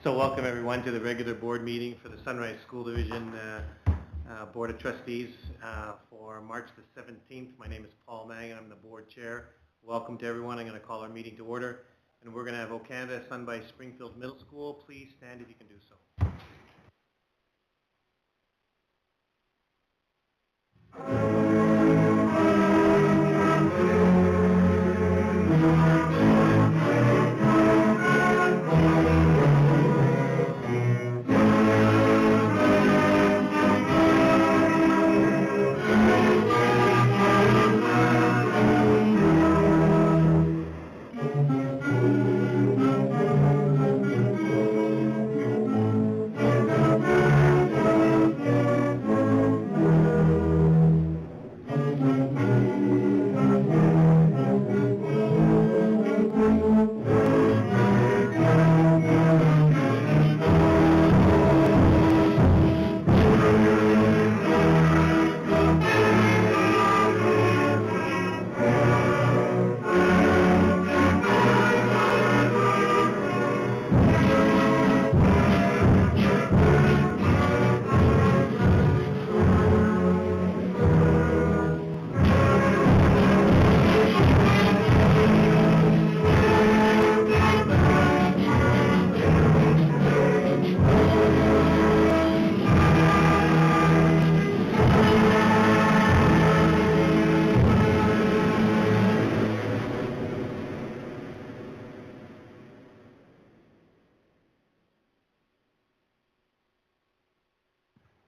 So welcome everyone to the regular board meeting for the Sunrise School Division Board of Trustees for March the 17th. My name is Paul Mangan. I'm the board chair. Welcome to everyone. I'm going to call our meeting to order. And we're going to have O Canada Sunrise Springfield Middle School. Please stand if you can do so.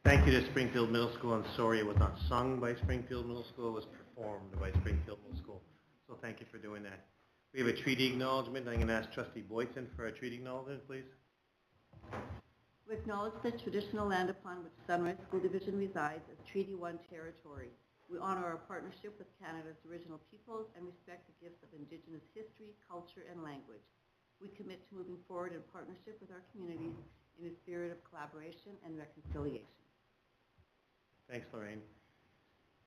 Thank you to Springfield Middle School. I'm sorry it was not sung by Springfield Middle School, it was performed by Springfield Middle School. So thank you for doing that. We have a treaty acknowledgement. I'm going to ask Trustee Boyton for a treaty acknowledgement, please. We acknowledge the traditional land upon which Sunrise School Division resides as Treaty 1 territory. We honor our partnership with Canada's original peoples and respect the gifts of Indigenous history, culture, and language. We commit to moving forward in partnership with our communities in a spirit of collaboration and reconciliation. Thanks, Lorraine.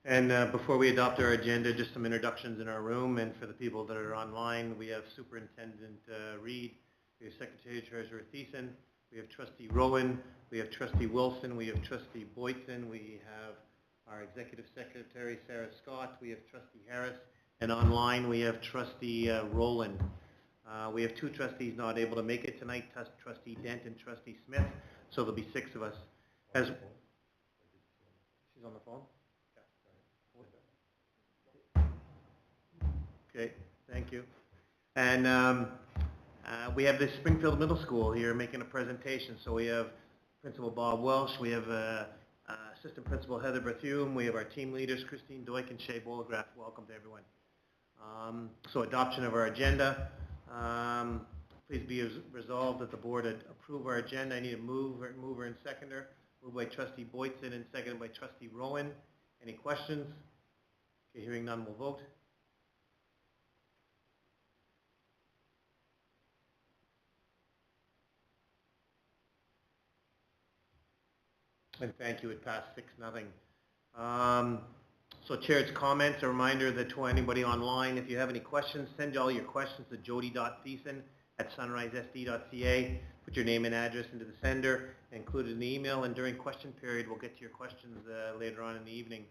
And before we adopt our agenda, just some introductions in our room. And for the people that are online, we have Superintendent Reed, we have Secretary Treasurer Thiessen, we have Trustee Rowan, we have Trustee Wilson, we have Trustee Boyton, we have our Executive Secretary Sarah Scott, we have Trustee Harris, and online we have Trustee Rowland. We have two trustees not able to make it tonight, Trustee Dent and Trustee Smith, so there'll be 6 of us. She's on the phone? Okay, thank you. And we have the Springfield Middle School here making a presentation. So we have Principal Bob Welsh, we have Assistant Principal Heather Bethune, we have our team leaders Christine Doik and Shay Bolagraph. Welcome to everyone. So adoption of our agenda. Please be resolved that the board approve our agenda. I need a mover and seconder. Moved by Trustee Boyton and seconded by Trustee Rowan. Any questions? Okay, hearing none, we'll vote. And thank you, it passed 6-0. So Chair's comments, a reminder that to anybody online, if you have any questions, send all your questions to jody.thiessen@sunrisesd.ca. Put your name and address into the sender, include it in the email, and during question period, we'll get to your questions later on in the evening.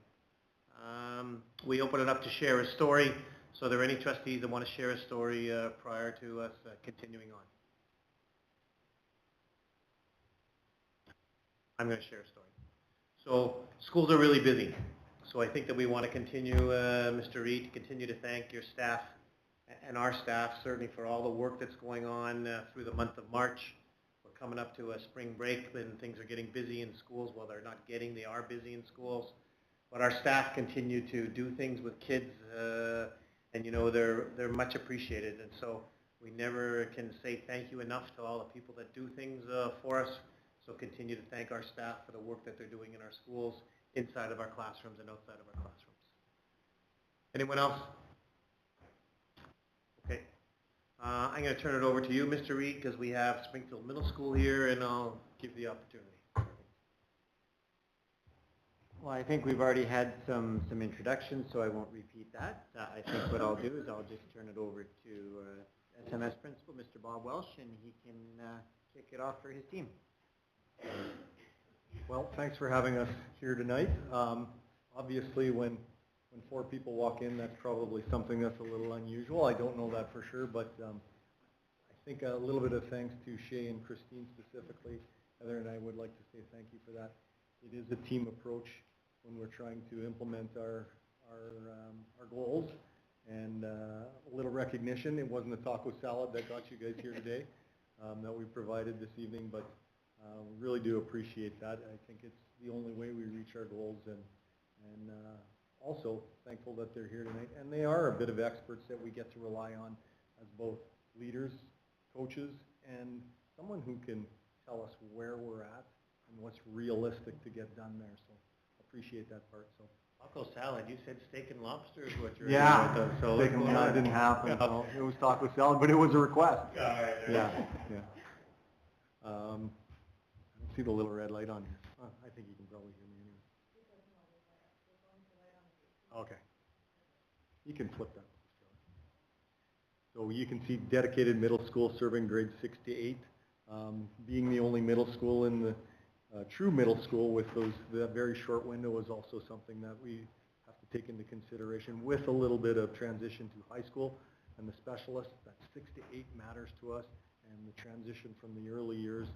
We open it up to share a story. So are there any trustees that want to share a story prior to us continuing on? I'm going to share a story. So schools are really busy. So I think that we want to continue, Mr. Reed, to continue to thank your staff and our staff certainly for all the work that's going on through the month of March. We're coming up to a spring break and things are getting busy in schools. Well, they're not getting, they are busy in schools. But our staff continue to do things with kids and you know, they're much appreciated. And so we never can say thank you enough to all the people that do things for us. So continue to thank our staff for the work that they're doing in our schools, inside of our classrooms and outside of our classrooms. Anyone else? Okay. I'm going to turn it over to you, Mr. Reed, because we have Springfield Middle School here, and I'll give you the opportunity. Well, I think we've already had some introductions, so I won't repeat that. I think what I'll do is I'll just turn it over to SMS Principal, Mr. Bob Welsh, and he can kick it off for his team. Well, thanks for having us here tonight. Obviously, when 4 people walk in, that's probably something that's a little unusual. I don't know that for sure, but I think a little bit of thanks to Shay and Christine specifically. Heather and I would like to say thank you for that. It is a team approach when we're trying to implement our goals. And a little recognition, it wasn't a taco salad that got you guys here today that we provided this evening, but really do appreciate that. I think it's the only way we reach our goals, and also thankful that they're here tonight. And they are a bit of experts that we get to rely on as both leaders, coaches, and someone who can tell us where we're at and what's realistic to get done there. So appreciate that part. So. Taco salad, you said steak and lobster is what you're Yeah, with us, so steak and that didn't happen. So it was taco salad, but it was a request. All right, Yeah, yeah. I don't see the little red light on here. I think you can probably hear me anyway. Okay. You can flip that. So you can see dedicated middle school serving grades 6 to 8. Being the only middle school in the true middle school with that very short window is also something that we have to take into consideration, with a little bit of transition to high school and the specialists. That 6 to 8 matters to us, and the transition from the early years,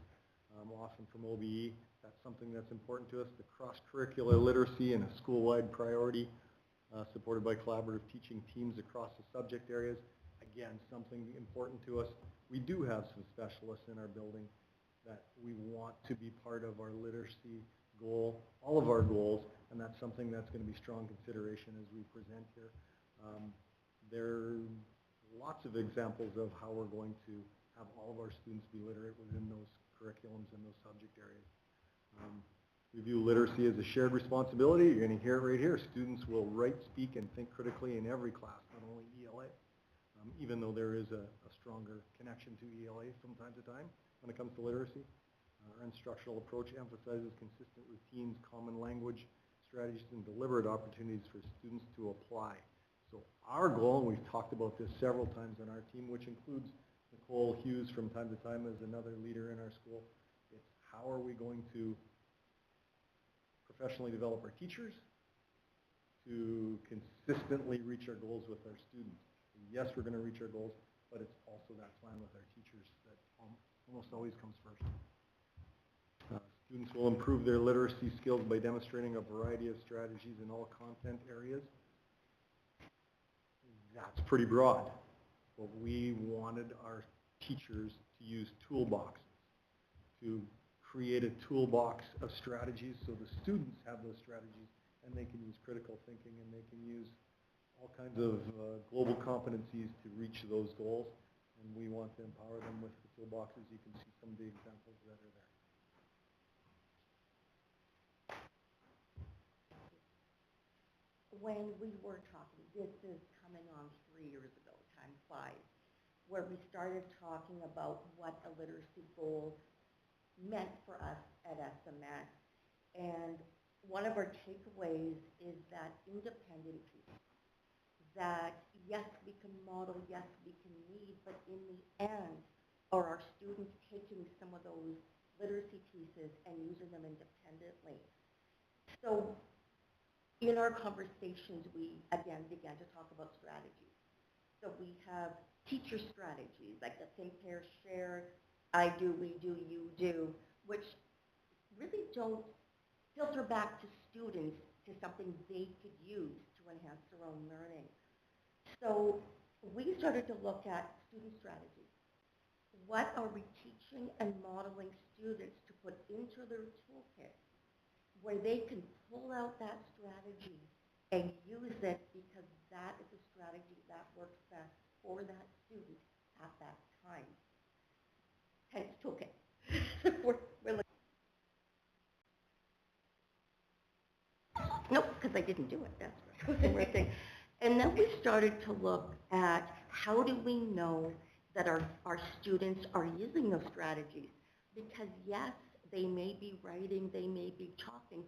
often from OBE, that's something that's important to us. The cross-curricular literacy and a school-wide priority supported by collaborative teaching teams across the subject areas. Again, something important to us. We do have some specialists in our building that we want to be part of our literacy goal, all of our goals, and that's something that's going to be strong consideration as we present here. There are lots of examples of how we're going to have all of our students be literate within those curriculums and those subject areas. We view literacy as a shared responsibility. You're going to hear it right here. Students will write, speak, and think critically in every class, not only ELA, even though there is a stronger connection to ELA from time to time. When it comes to literacy, our instructional approach emphasizes consistent routines, common language, strategies, and deliberate opportunities for students to apply. So our goal, and we've talked about this several times on our team, which includes Nicole Hughes from time to time as another leader in our school, it's how are we going to professionally develop our teachers to consistently reach our goals with our students. And yes, we're going to reach our goals, but it's also that plan with our teachers that almost always comes first. Students will improve their literacy skills by demonstrating a variety of strategies in all content areas. That's pretty broad. But we wanted our teachers to use toolboxes, to create a toolbox of strategies so the students have those strategies and they can use critical thinking and they can use all kinds of global competencies to reach those goals. And we want to empower them with the toolboxes. You can see some of the examples that are there. When we were talking, this is coming on 3 years ago, time flies, where we started talking about what a literacy goal meant for us at SMS. And one of our takeaways is that independent piece. That yes, we can model, yes, we can lead, but in the end, are our students taking some of those literacy pieces and using them independently? So in our conversations, we again began to talk about strategies. So we have teacher strategies, like the think, pair, share, I do, we do, you do, which really don't filter back to students to something they could use to enhance their own learning. So we started to look at student strategies. What are we teaching and modeling students to put into their toolkit where they can pull out that strategy and use it because that is a strategy that works best for that student at that time. Hence toolkit. we're nope, because I didn't do it. That's right. And then we started to look at how do we know that our students are using those strategies? Because yes, they may be writing, they may be talking,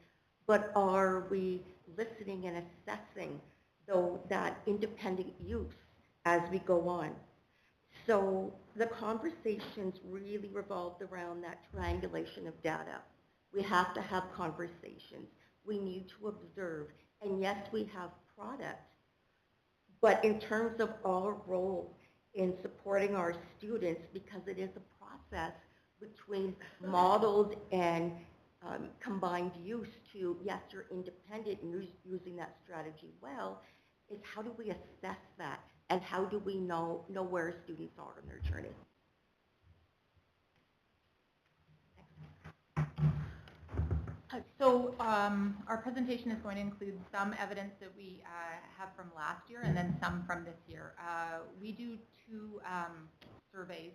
but are we listening and assessing though that independent use as we go on? So the conversations really revolved around that triangulation of data. We have to have conversations. We need to observe. And yes, we have product, but in terms of our role in supporting our students, because it is a process between modeled and combined use to, yes, you're independent and using that strategy well, is how do we assess that? And how do we know where students are in their journey? So our presentation is going to include some evidence that we have from last year and then some from this year. We do two surveys.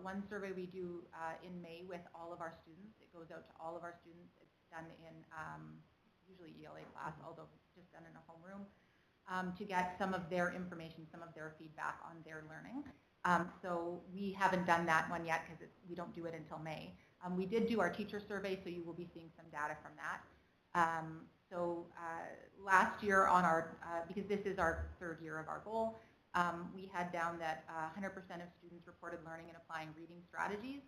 One survey we do in May with all of our students. It goes out to all of our students. It's done in usually ELA class, although just done in a homeroom, to get some of their information, some of their feedback on their learning. So we haven't done that one yet because we don't do it until May. We did do our teacher survey, so you will be seeing some data from that. Last year on our, because this is our third year of our goal, we had down that 100% of students reported learning and applying reading strategies,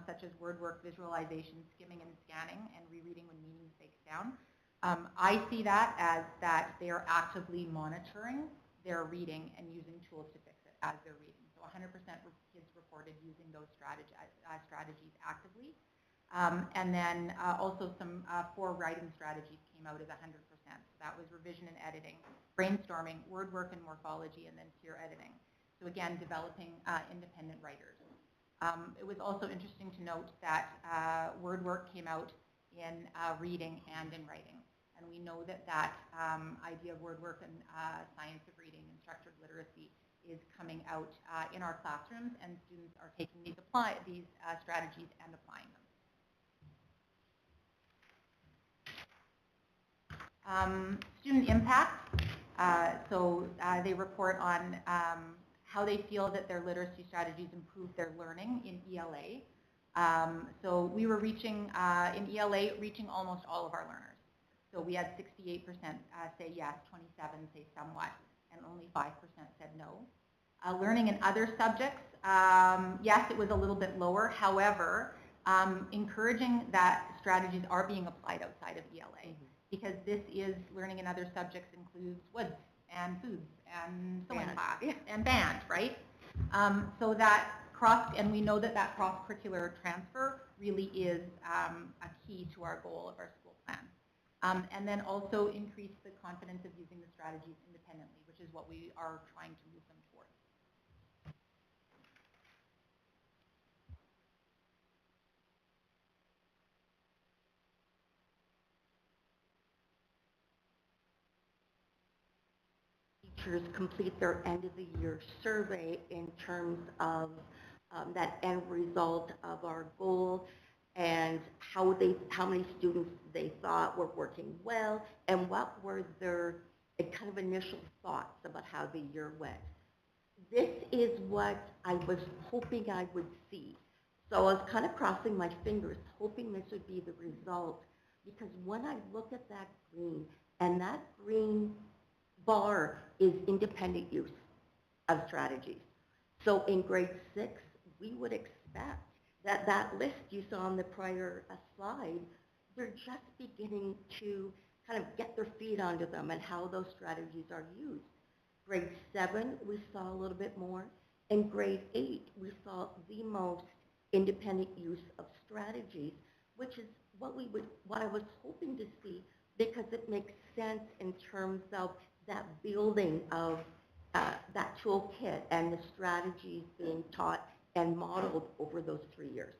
such as word work, visualization, skimming and scanning, and rereading when meaning breaks down. I see that as that they are actively monitoring their reading and using tools to fix it as they're reading. So 100% of kids reported using those strategies actively. And then also some 4 writing strategies came out as 100%. So that was revision and editing, brainstorming, word work and morphology, and then peer editing. So again, developing independent writers. It was also interesting to note that word work came out in reading and in writing. And we know that that idea of word work and science of reading and structured literacy is coming out in our classrooms, and students are taking these strategies and applying them. Student impact. So they report on how they feel that their literacy strategies improve their learning in ELA. So we were reaching, in ELA, reaching almost all of our learners. So we had 68% say yes, 27 say somewhat, and only 5% said no. Learning in other subjects, yes, it was a little bit lower. However, encouraging that strategies are being applied outside of ELA, because this is learning in other subjects includes woods and foods and sewing class and band, right? So that and we know that that cross-curricular transfer really is a key to our goal of our school plan. And then also increase the confidence of using the strategies independently, which is what we are trying to move them towards. Teachers complete their end of the year survey in terms of that end result of our goal and how many students they thought were working well and what were their kind of initial thoughts about how the year went. This is what I was hoping I would see. So I was kind of crossing my fingers, hoping this would be the result, because when I look at that green, and that green bar is independent use of strategies. So in grade 6, we would expect that that list you saw on the prior slide, they're just beginning to kind of get their feet under them and how those strategies are used. Grade 7, we saw a little bit more. In grade 8, we saw the most independent use of strategies, which is what I was hoping to see, because it makes sense in terms of that building of that toolkit and the strategies being taught and modeled over those 3 years.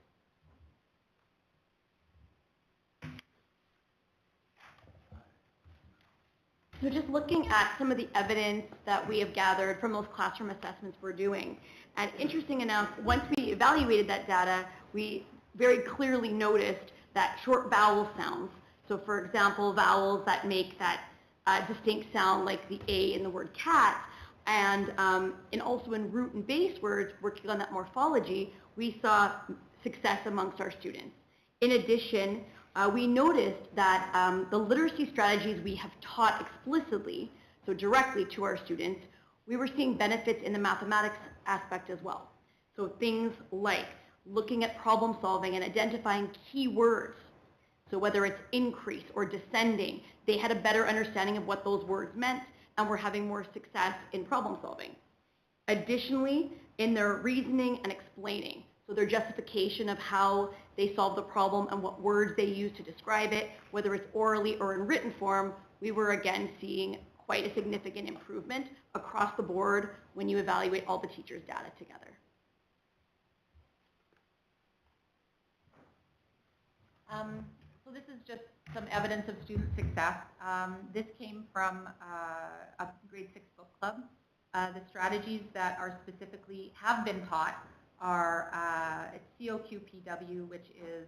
So just looking at some of the evidence that we have gathered from those classroom assessments we're doing, and interesting enough, once we evaluated that data, we very clearly noticed that short vowel sounds. So for example, vowels that make that distinct sound like the A in the word cat, and also in root and base words, working on that morphology, we saw success amongst our students. In addition, we noticed that the literacy strategies we have taught explicitly, so directly to our students, we were seeing benefits in the mathematics aspect as well. So things like looking at problem solving and identifying key words. So whether it's increase or descending, they had a better understanding of what those words meant and were having more success in problem solving. Additionally, in their reasoning and explaining, so their justification of how they solve the problem and what words they use to describe it, whether it's orally or in written form, we were again seeing quite a significant improvement across the board when you evaluate all the teachers' data together. So this is just some evidence of student success. This came from a grade 6 book club. The strategies that are specifically have been taught are it's COQPW, which is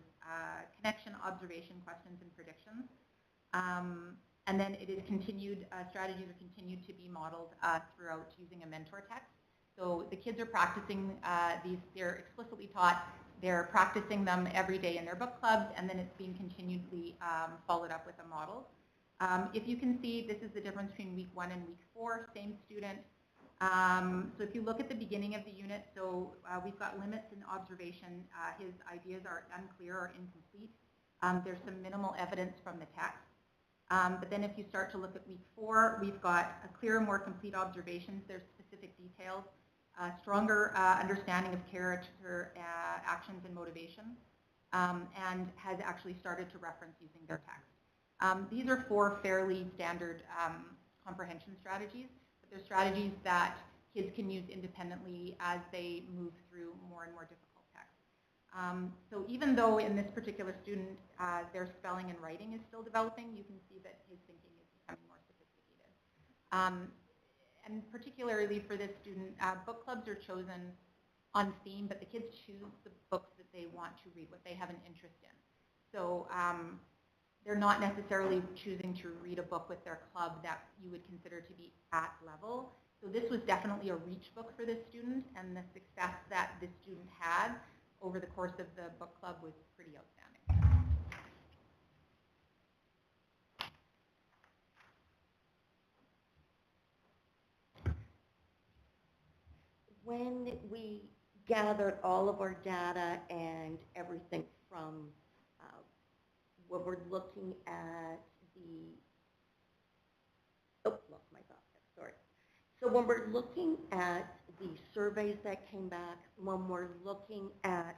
connection, observation, questions, and predictions. And then it is continued, strategies are continued to be modeled throughout using a mentor text. So the kids are practicing these, they're explicitly taught, they're practicing them every day in their book clubs, and then it's being continually followed up with a model. If you can see, this is the difference between week 1 and week 4, same student. So if you look at the beginning of the unit, so we've got limits in observation. His ideas are unclear or incomplete. There's some minimal evidence from the text. But then if you start to look at week 4, we've got a clearer, more complete observations. There's specific details, stronger understanding of character, actions, and motivation, and has actually started to reference using their text. These are 4 fairly standard comprehension strategies, but they're strategies that kids can use independently as they move through more and more difficult text. So even though in this particular student their spelling and writing is still developing, you can see that his thinking is becoming more sophisticated. And particularly for this student, book clubs are chosen on theme, but the kids choose the books that they want to read, what they have an interest in. So they're not necessarily choosing to read a book with their club that you would consider to be at level. So this was definitely a reach book for this student, and the success that this student had over the course of the book club was pretty outstanding. When we gathered all of our data and everything from when we're looking at the, lost my thought there, sorry. So when we're looking at the surveys that came back, when we're looking at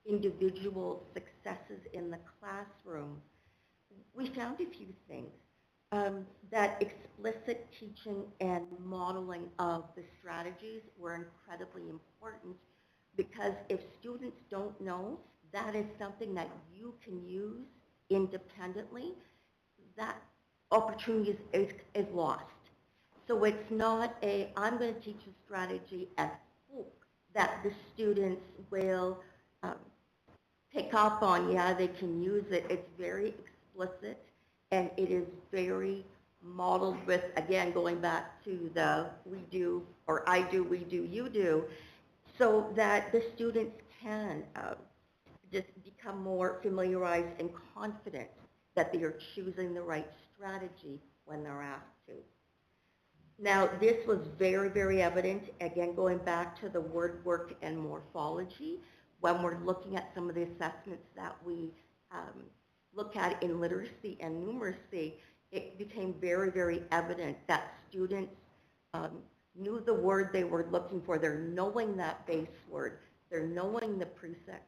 individual successes in the classroom, we found a few things. That explicit teaching and modeling of the strategies were incredibly important, because if students don't know that is something that you can use independently, that opportunity is lost. So it's not a, I'm going to teach a strategy and hope that the students will pick up on, yeah, they can use it. It's very explicit, and it is very modeled with, again, going back to the we do, or I do, we do, you do, so that the students can just become more familiarized and confident that they are choosing the right strategy when they're asked to. Now, this was very, very evident, again, going back to the word work and morphology, when we're looking at some of the assessments that we look at in literacy and numeracy. It became very, very evident that students knew the word they were looking for. They're knowing that base word. They're knowing the prefix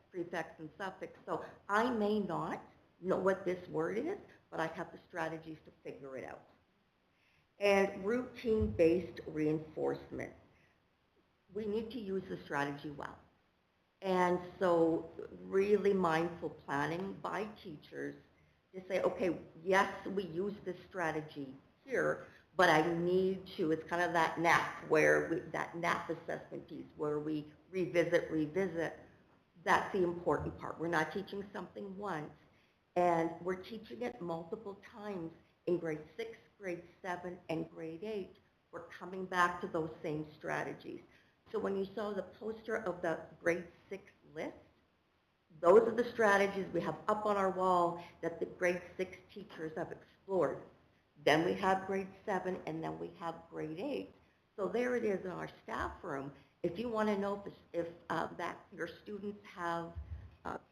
and suffix. So I may not know what this word is, but I have the strategies to figure it out. And routine-based reinforcement. We need to use the strategy well. And so really mindful planning by teachers to say, okay, yes, we use this strategy here, but I need to, it's kind of that NAP, that NAP assessment piece where we revisit. That's the important part. We're not teaching something once, and we're teaching it multiple times in grade 6, grade 7, and grade 8. We're coming back to those same strategies. So when you saw the poster of the grade 6 list, those are the strategies we have up on our wall that the grade 6 teachers have explored. Then we have grade 7, and then we have grade 8. So there it is in our staff room. If you want to know if that your students have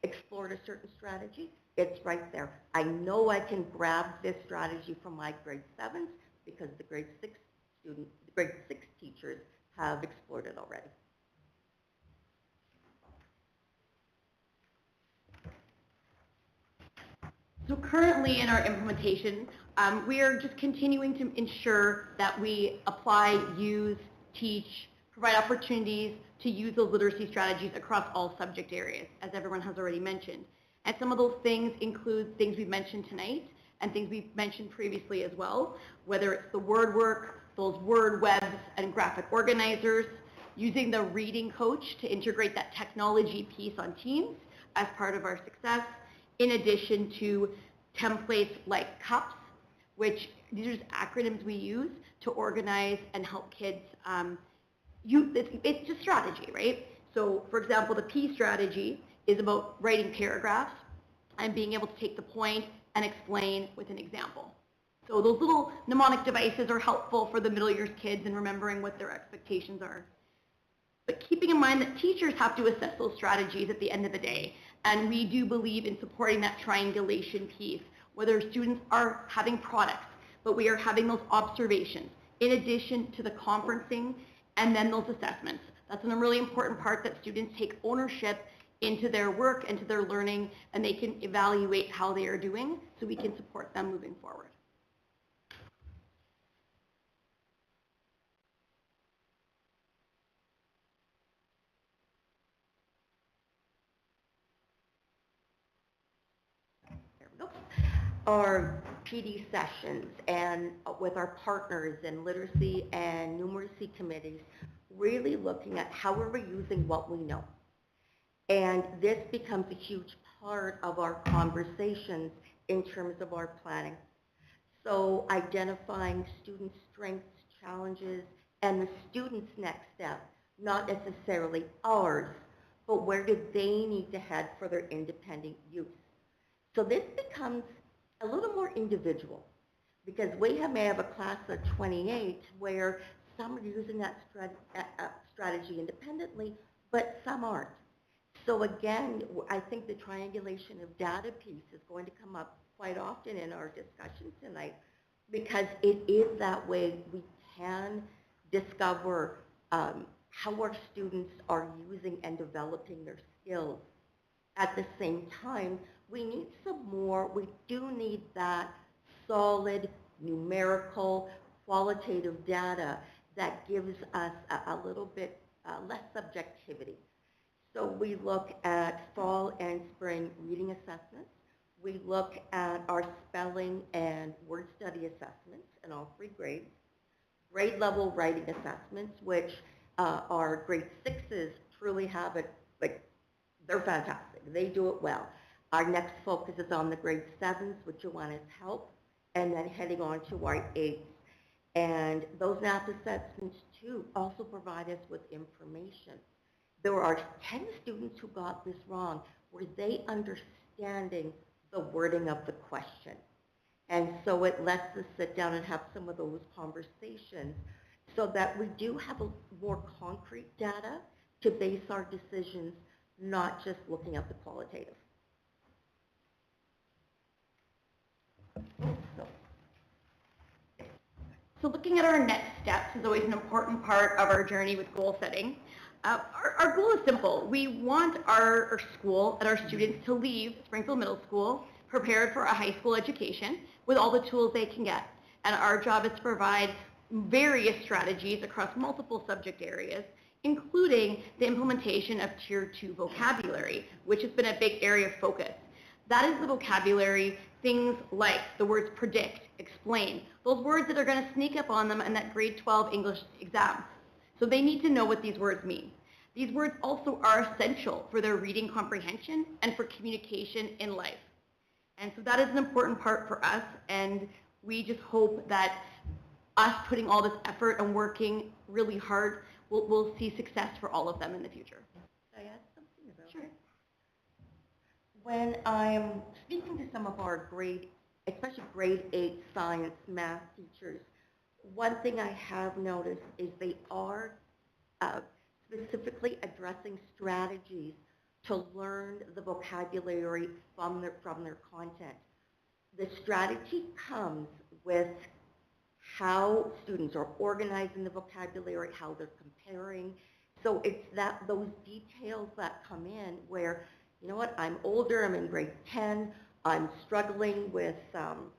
explored a certain strategy, it's right there. I know I can grab this strategy from my grade 7s because the grade 6 teachers have explored it already. So currently in our implementation, we are just continuing to ensure that we apply, use, teach, provide opportunities to use those literacy strategies across all subject areas, as everyone has already mentioned. And some of those things include things we've mentioned tonight and things we've mentioned previously as well, whether it's the word work, those word webs and graphic organizers, using the reading coach to integrate that technology piece on Teams as part of our success, in addition to templates like CUPS, which these are just acronyms we use to organize and help kids. It's just strategy, right? So for example, the P strategy is about writing paragraphs and being able to take the point and explain with an example. So those little mnemonic devices are helpful for the middle years kids in remembering what their expectations are. But keeping in mind that teachers have to assess those strategies at the end of the day. And we do believe in supporting that triangulation piece, whether students are having products, but we are having those observations in addition to the conferencing and then those assessments. That's a really important part, that students take ownership into their work, into their learning, and they can evaluate how they are doing so we can support them moving forward. There we go. Our PD sessions and with our partners in literacy and numeracy committees, really looking at how are we using what we know. And this becomes a huge part of our conversations in terms of our planning. So identifying student strengths, challenges, and the student's next step, not necessarily ours, but where do they need to head for their independent use. So this becomes a little more individual, because we may have a class of 28 where some are using that strategy independently, but some aren't. So again, I think the triangulation of data piece is going to come up quite often in our discussion tonight, because it is that way we can discover how our students are using and developing their skills. At the same time, we need some more, we do need that solid, numerical, qualitative data that gives us a little bit less subjectivity. So we look at fall and spring reading assessments. We look at our spelling and word study assessments in all 3 grades. Grade level writing assessments, which our grade 6s truly have it, like, they're fantastic. They do it well. Our next focus is on the grade 7s, which Joanna's help, and then heading on to our 8s. And those NAP assessments, too, also provide us with information. There are 10 students who got this wrong. Were they understanding the wording of the question? And so it lets us sit down and have some of those conversations so that we do have a more concrete data to base our decisions, not just looking at the qualitative. So looking at our next steps is always an important part of our journey with goal setting. Our goal is simple. We want our school and our students to leave Springfield Middle School prepared for a high school education with all the tools they can get. And our job is to provide various strategies across multiple subject areas, including the implementation of Tier 2 vocabulary, which has been a big area of focus. That is the vocabulary, things like the words predict, explain, those words that are going to sneak up on them in that grade 12 English exam. So they need to know what these words mean. These words also are essential for their reading comprehension and for communication in life. And so that is an important part for us, and we just hope that us putting all this effort and working really hard, we'll see success for all of them in the future. Can I add something about Sure. it? When I'm speaking to some of our especially grade 8 science, math teachers, one thing I have noticed is they are specifically addressing strategies to learn the vocabulary from their content. The strategy comes with how students are organizing the vocabulary, how they're comparing. So it's those details that come in where, you know what, I'm older, I'm in grade 10, I'm struggling with some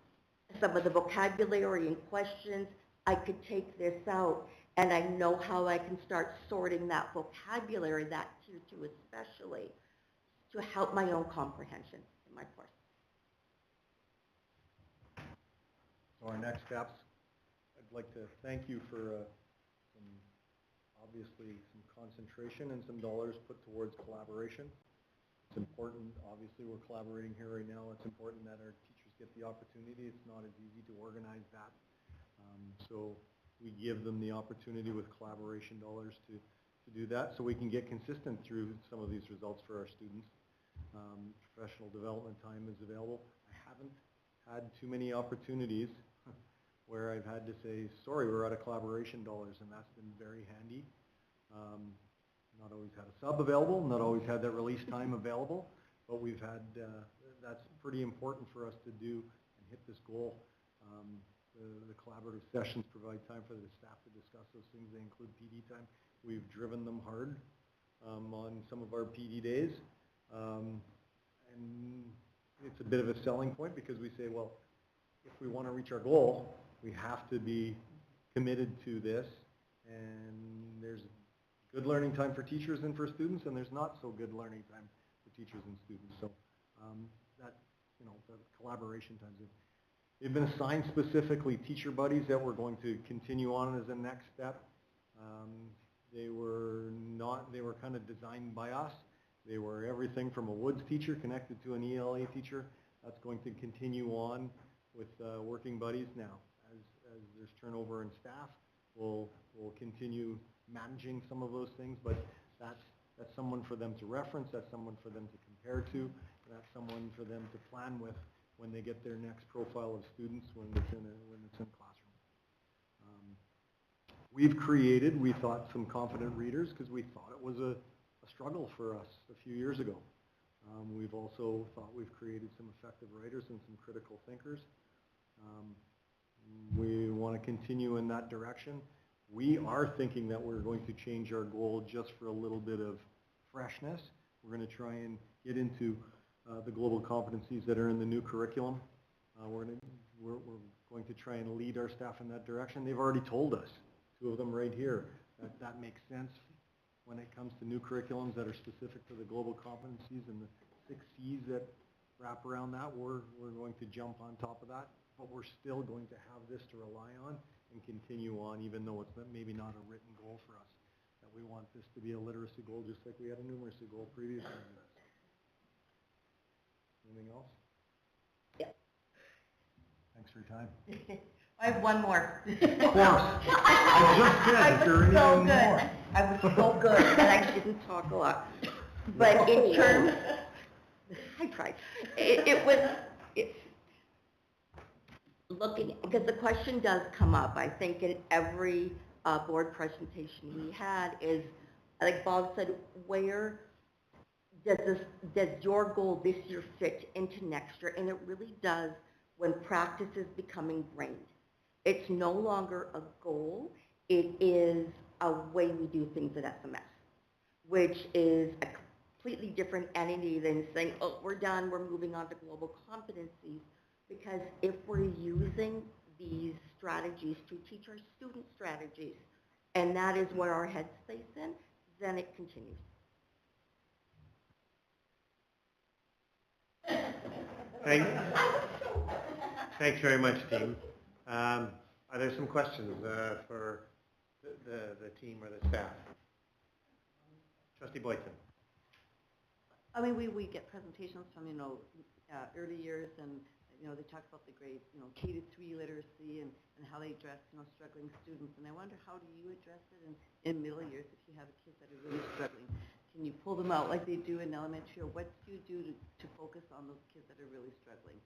of the vocabulary and questions. I could take this out, and I know how I can start sorting that vocabulary, that tier 2 especially, to help my own comprehension in my course. So our next steps, I'd like to thank you for obviously some concentration and some dollars put towards collaboration. It's important, obviously we're collaborating here right now, it's important that our teachers get the opportunity. It's not as easy to organize that. So we give them the opportunity with collaboration dollars to do that so we can get consistent through some of these results for our students. Professional development time is available. I haven't had too many opportunities where I've had to say, sorry, we're out of collaboration dollars, and that's been very handy. Not always had a sub available, not always had that release time available, but we've had, that's pretty important for us to do and hit this goal. The collaborative sessions provide time for the staff to discuss those things. They include PD time. We've driven them hard on some of our PD days. And it's a bit of a selling point because we say, well, if we want to reach our goal, we have to be committed to this. And there's good learning time for teachers and for students, and there's not so good learning time for teachers and students. So that, you know, the collaboration times. They've been assigned specifically teacher buddies that we're going to continue on as a next step. They were kind of designed by us. They were everything from a Woods teacher connected to an ELA teacher. That's going to continue on with working buddies now. As there's turnover in staff, we'll continue managing some of those things, but that's someone for them to reference, that's someone for them to compare to, and that's someone for them to plan with when they get their next profile of students when it's in classroom. We've created, we thought, some confident readers because we thought it was a struggle for us a few years ago. We've also thought we've created some effective writers and some critical thinkers. We want to continue in that direction. We are thinking that we're going to change our goal just for a little bit of freshness. We're going to try and get into the global competencies that are in the new curriculum. We're going to try and lead our staff in that direction. They've already told us, two of them right here, that makes sense when it comes to new curriculums that are specific to the global competencies and the 6 C's that wrap around that. We're going to jump on top of that, but we're still going to have this to rely on and continue on, even though it's maybe not a written goal for us. That we want this to be a literacy goal, just like we had a numeracy goal previously. Anything else? Yeah. Thanks for your time. I have one more. Of course. I just said, I is there was so anything good. more? I was so good, and I didn't talk a lot. But in terms, I tried. It's looking, because the question does come up, I think, in every board presentation we had is, like Bob said, where does your goal this year fit into next year? And it really does when practice is becoming ingrained. It's no longer a goal, it is a way we do things at SMS, which is a completely different entity than saying, oh, we're done, we're moving on to global competencies. Because if we're using these strategies to teach our student strategies, and that is what our headspace in, then it continues. Thanks very much, team. Are there some questions for the team or the staff? Trustee Boyton. I mean, we get presentations from, early years, and, they talk about the grade, K to 3 literacy and how they address, struggling students. And I wonder, how do you address it in middle years if you have kids that are really struggling? Can you pull them out like they do in elementary, or what do you do to focus on those kids that are really struggling?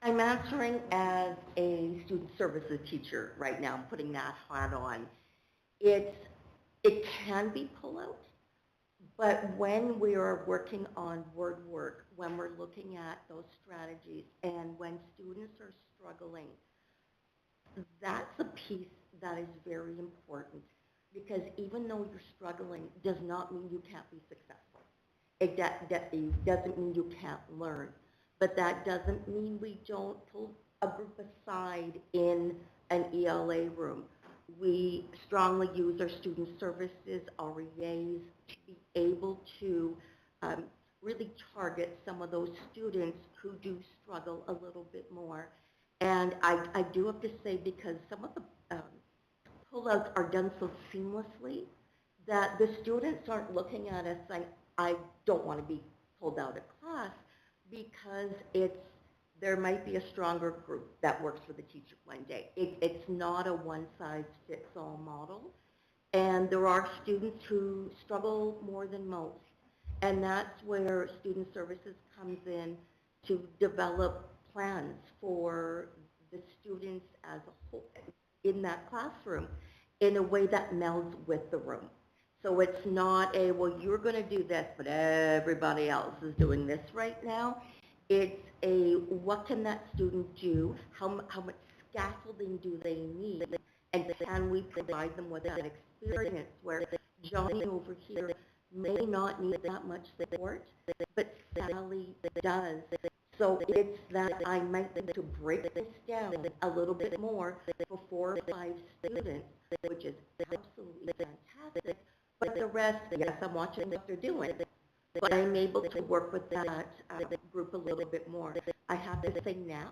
I'm answering as a student services teacher right now, I'm putting that hat on. It can be pullout, but when we are working on word work, when we're looking at those strategies, and when students are struggling, that's a piece that is very important, because even though you're struggling does not mean you can't be successful. It doesn't mean you can't learn, but that doesn't mean we don't pull a group aside in an ELA room. We strongly use our student services, our EAs, to be able to really target some of those students who do struggle a little bit more. And I do have to say, because some of the pullouts are done so seamlessly that the students aren't looking at us saying, I don't want to be pulled out of class, because there might be a stronger group that works for the teacher one day. It's not a one-size-fits-all model. And there are students who struggle more than most. And that's where student services comes in to develop plans for the students as a whole in that classroom in a way that melds with the room. So it's not a, well, you're going to do this, but everybody else is doing this right now. It's a, what can that student do? How much scaffolding do they need? And can we provide them with that experience where Johnny over here may not need that much support, but Sally does. So it's that I might need to break this down a little bit more for 4 or 5 students, which is absolutely fantastic. But the rest, yes, I'm watching what they're doing, but I'm able to work with that group a little bit more. I have to say now,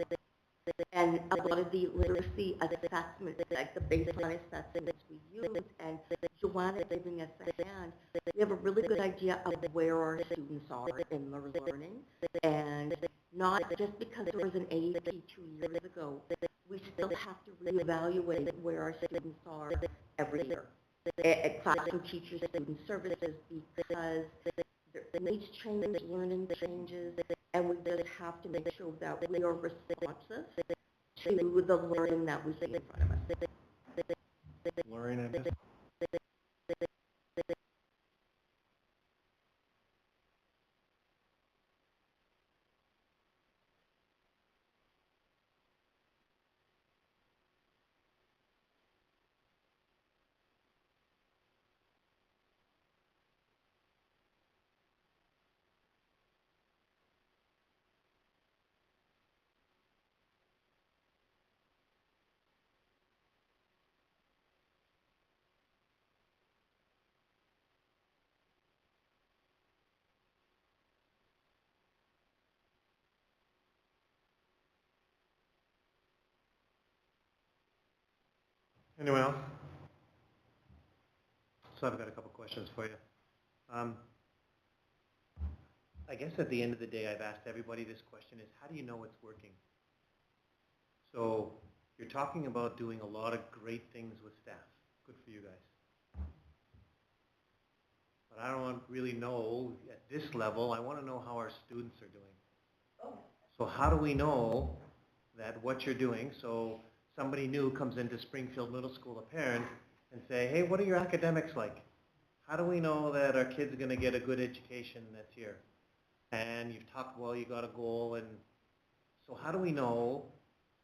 and a lot of the literacy assessments, like the baseline assessments we use, and Joanna is giving us a hand, we have a really good idea of where our students are in their learning, and not just because there was an AEP 2 years ago, we still have to reevaluate where our students are every year. At classroom teachers, student services, because the needs change, learning changes, and we just have to make sure that we are responsive to the learning that we see in front of us. Lorraine, I missed. Anyone else? So I've got a couple questions for you. I guess at the end of the day, I've asked everybody this question is, how do you know it's working? So you're talking about doing a lot of great things with staff. Good for you guys. But I don't really know at this level, I want to know how our students are doing. So how do we know that what you're doing, so somebody new comes into Springfield Middle School, a parent, and say, hey, what are your academics like? How do we know that our kid's going to get a good education that's here? And you've talked, well, you got a goal, and so how do we know,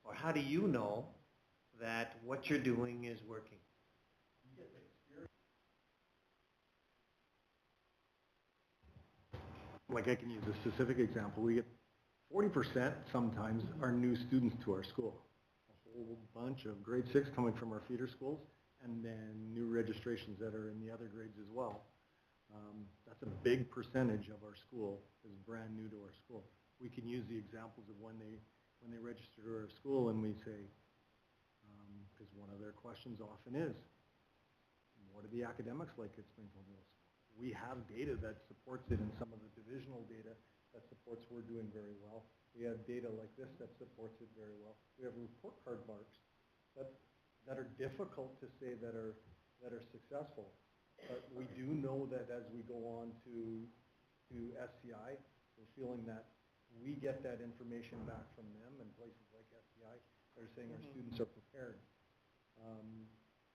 or how do you know that what you're doing is working? Like, I can use a specific example. We get 40% sometimes are new students to our school. A whole bunch of grade 6 coming from our feeder schools, and then new registrations that are in the other grades as well. That's a big percentage of our school is brand new to our school. We can use the examples of when they register to our school, and we say, because one of their questions often is, what are the academics like at Springfield Middle School? We have data that supports it, in some of the divisional data that supports we're doing very well. We have data like this that supports it very well. We have report card marks that are difficult to say that are successful. But we do know that as we go on to SCI, we're feeling that we get that information back from them, and places like SPI are saying our students are prepared.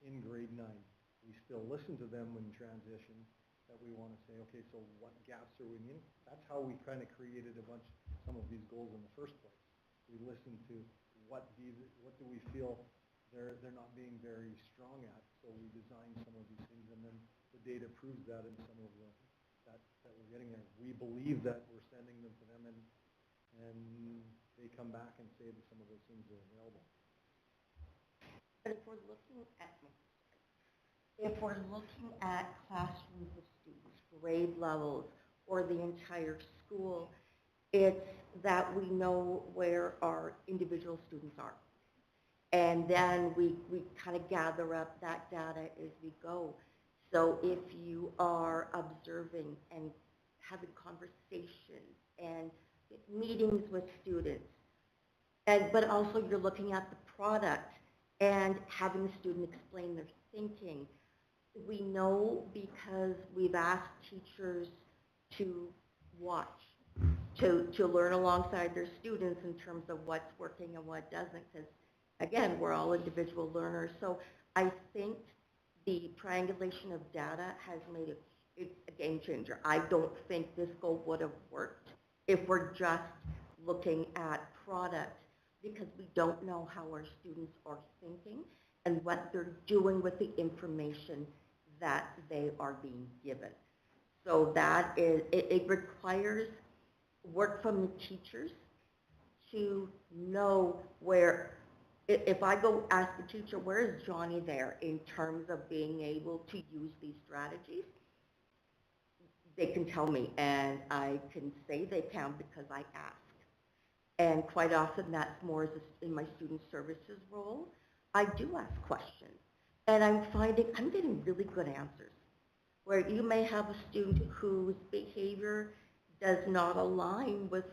In grade 9, we still listen to them in transition, that we want to say, okay, so what gaps are we in? That's how we kind of created some of these goals in the first place. We listened to what do we feel they're not being very strong at, so we designed some of these things, and then the data proves that in some of that we're getting there. We believe that we're sending them to them, and they come back and say that some of those things are available. But if we're looking at classrooms of students, grade levels, or the entire school, it's that we know where our individual students are. And then we kind of gather up that data as we go. So if you are observing and having conversations and meetings with students, but also you're looking at the product and having the student explain their thinking, we know because we've asked teachers to watch, to learn alongside their students in terms of what's working and what doesn't, because again, we're all individual learners. So I think the triangulation of data has made it a game changer. I don't think this goal would have worked if we're just looking at product, because we don't know how our students are thinking and what they're doing with the information that they are being given. So that is, it requires work from the teachers to know where, if I go ask the teacher, where is Johnny there in terms of being able to use these strategies? They can tell me, and I can say they can because I ask. And quite often that's more as in my student services role. I do ask questions, and I'm getting really good answers. Where you may have a student whose behavior does not align with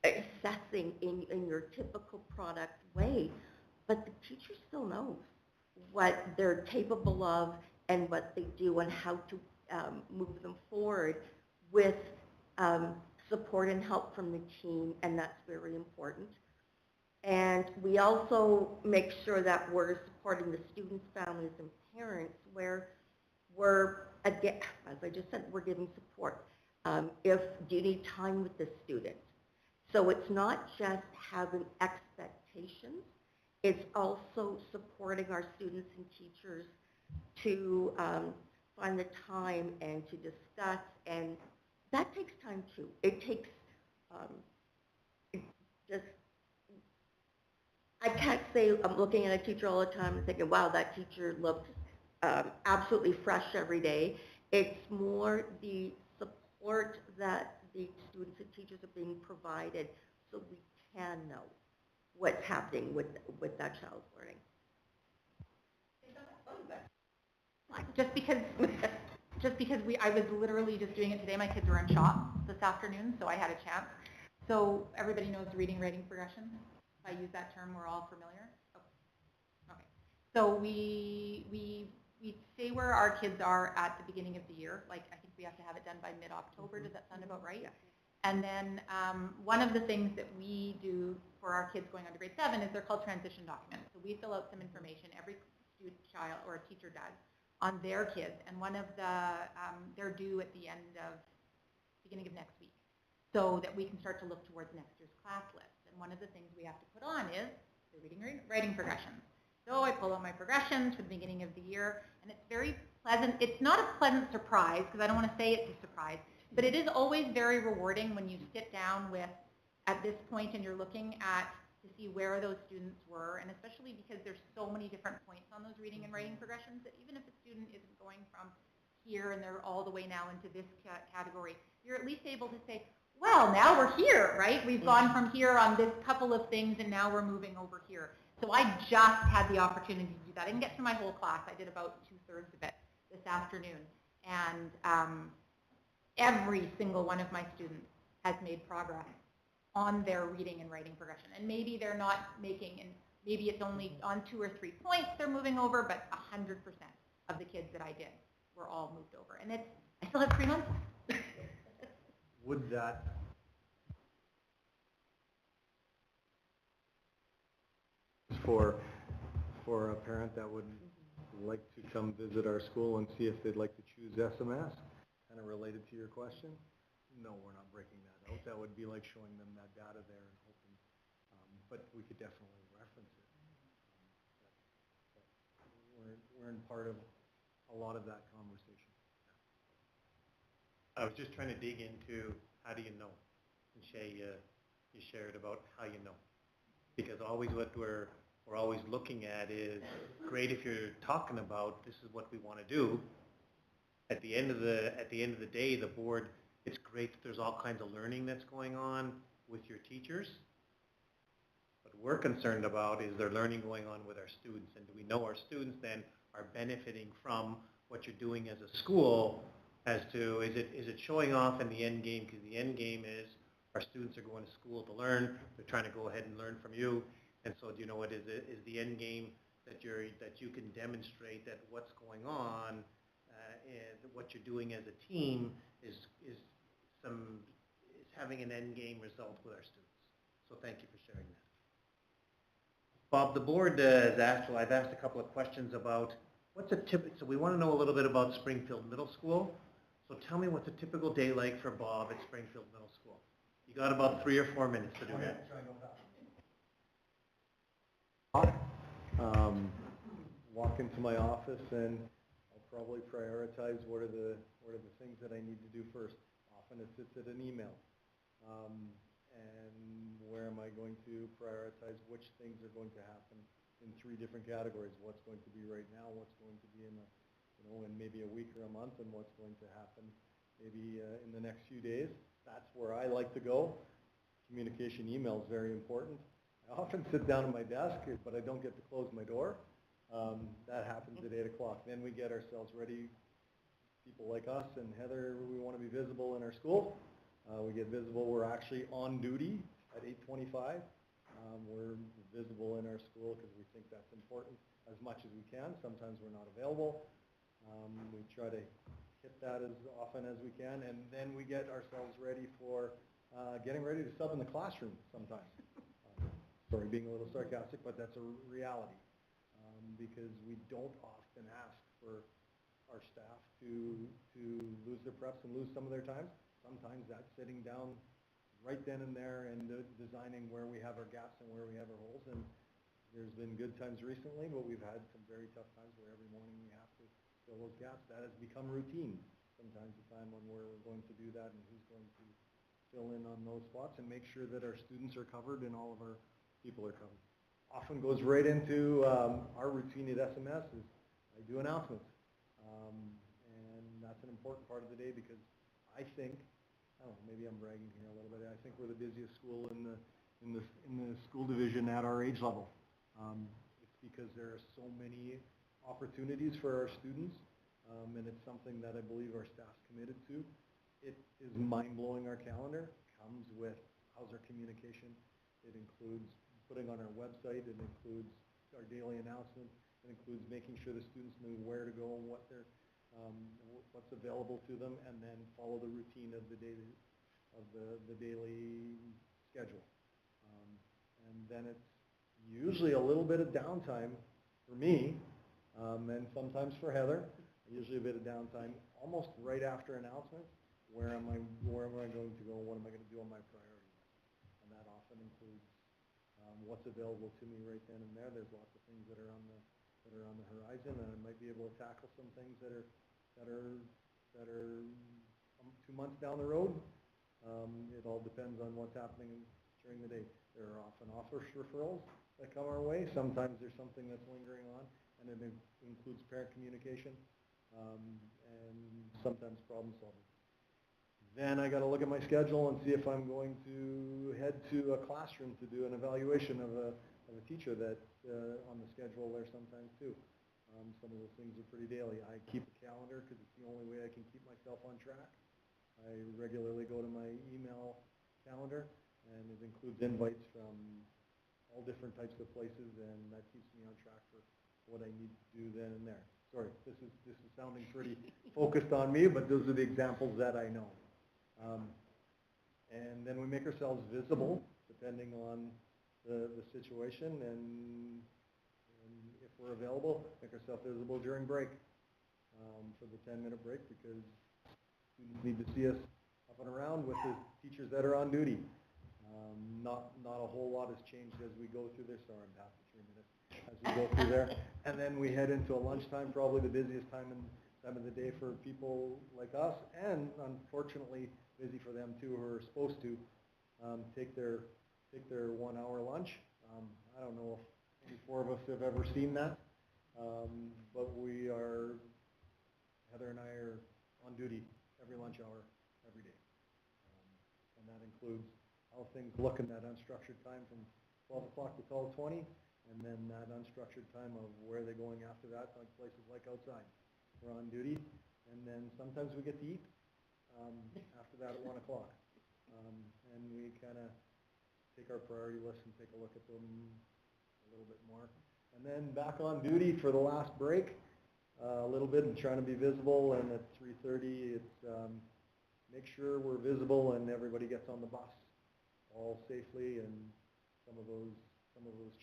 assessing in your typical product way, but the teacher still knows what they're capable of and what they do and how to move them forward with support and help from the team, and that's very important. And we also make sure that we're supporting the students, families, and parents where we're, again, as I just said, we're giving support. Do you need time with the student? So it's not just having expectations, it's also supporting our students and teachers to find the time and to discuss, and that takes time too. It takes, I can't say I'm looking at a teacher all the time and thinking, wow, that teacher looked absolutely fresh every day. It's more the support that the students and teachers are being provided so we can know what's happening with that child's learning. Just because I was literally just doing it today. My kids were in shop this afternoon, so I had a chance. So everybody knows reading, writing progression. If I use that term, we're all familiar. Okay. So we say where our kids are at the beginning of the year. Like, I think we have to have it done by mid-October. Does that sound about right? Yeah. And then one of the things that we do for our kids going on to grade 7 is they're called transition documents. So we fill out some information, every student, child, or a teacher does, on their kids. And one of the, they're due at the beginning of next week, so that we can start to look towards next year's class list. And one of the things we have to put on is the reading, writing progressions. So I pull out my progressions for the beginning of the year, and it's very pleasant. It's not a pleasant surprise, because I don't want to say it's a surprise, but it is always very rewarding when you sit down with, at this point, and you're looking at to see where those students were, and especially because there's so many different points on those reading and writing progressions that even if a student isn't going from here and they're all the way now into this category, you're at least able to say, well, now we're here, right? We've gone from here on this couple of things, and now we're moving over here. So I just had the opportunity to do that. I didn't get through my whole class. I did about 2/3 of it this afternoon. And every single one of my students has made progress on their reading and writing progression. And maybe they're not making, and maybe it's only on 2 or 3 points they're moving over, but 100% of the kids that I did were all moved over. And I still have 3 months. Would that for a parent that would like to come visit our school and see if they'd like to choose SMS, kind of related to your question. No, we're not breaking that out. That would be like showing them that data there and hoping, but we could definitely reference it. We're in part of a lot of that conversation. I was just trying to dig into how do you know? And Shay, you shared about how you know. Because always what we're always looking at is, great if you're talking about this is what we want to do. At the end of the day, the board, it's great that there's all kinds of learning that's going on with your teachers. What we're concerned about is there learning going on with our students, and do we know our students then are benefiting from what you're doing as a school, as to is it showing off in the end game? Because the end game is our students are going to school to learn. They're trying to go ahead and learn from you. And so, do you know what is the end game that you can demonstrate that what's going on, and what you're doing as a team is having an end game result with our students. So thank you for sharing that. Bob, the board has asked. Well, I've asked a couple of questions about what's a tip. So we want to know a little bit about Springfield Middle School. So tell me what's a typical day like for Bob at Springfield Middle School. You got about 3 or 4 minutes to do that. Walk into my office and I'll probably prioritize what are the things that I need to do first. Often it sits at an email. And where am I going to prioritize which things are going to happen in 3 different categories? What's going to be right now, what's going to be in maybe a week or a month, and what's going to happen maybe in the next few days. That's where I like to go. Communication email is very important. I often sit down at my desk, but I don't get to close my door. That happens at 8 o'clock. Then we get ourselves ready. People like us and Heather, we want to be visible in our school. We get visible. We're actually on duty at 8:25. We're visible in our school because we think that's important as much as we can. Sometimes we're not available. We try to hit that as often as we can, and then we get ourselves ready for getting ready to sub in the classroom sometimes. Sorry, being a little sarcastic, but that's a reality because we don't often ask for our staff to lose their preps and lose some of their time. Sometimes that's sitting down right then and there and designing where we have our gaps and where we have our holes. And there's been good times recently, but we've had some very tough times where every morning we have to fill those gaps. That has become routine. Sometimes the time when we're going to do that and who's going to fill in on those spots and make sure that our students are covered and all of our people are covered. Often goes right into our routine at SMS is I do announcements. And that's an important part of the day because I think, I don't know, maybe I'm bragging here a little bit. I think we're the busiest school in the school division at our age level. It's because there are so many opportunities for our students, and it's something that I believe our staff's committed to. It is mind-blowing. Our calendar comes with how's our communication. It includes putting on our website. It includes our daily announcements. It includes making sure the students know where to go and what they're what's available to them, and then follow the routine of the daily schedule. And then it's usually a little bit of downtime for me, and sometimes for Heather. Usually a bit of downtime almost right after announcements. Where am I going to go? What am I going to do on my priorities? And that often includes what's available to me right then and there. There's lots of things that are on the horizon, and I might be able to tackle some things that are 2 months down the road. It all depends on what's happening during the day. There are often office referrals that come our way. Sometimes there's something that's lingering on, and it includes parent communication, and sometimes problem solving. Then I got to look at my schedule and see if I'm going to head to a classroom to do an evaluation of a teacher that on the schedule there sometimes too. Some of those things are pretty daily. I keep a calendar because it's the only way I can keep myself on track. I regularly go to my email calendar, and it includes invites from all different types of places, and that keeps me on track for what I need to do then and there. Sorry, this is sounding pretty focused on me, but those are the examples that I know. And then we make ourselves visible depending on the situation, and if we're available, make ourselves visible during break, for the 10-minute break, because students need to see us up and around with the teachers that are on duty. Not a whole lot has changed as we go through this. Sorry, I'm past the 3 minutes. As we go through there, and then we head into a lunchtime, probably the busiest time of the day for people like us, and unfortunately busy for them too, who are supposed to take their 1 hour lunch. I don't know if any 4 of us have ever seen that, but Heather and I are on duty every lunch hour, every day. And that includes how things look in that unstructured time from 12 o'clock to 12:20, and then that unstructured time of where they're going after that, like places like outside. We're on duty, and then sometimes we get to eat after that at 1 o'clock. And we kind of take our priority list and take a look at them a little bit more. And then back on duty for the last break, a little bit, and trying to be visible, and at 3:30 it's make sure we're visible and everybody gets on the bus all safely, and some of those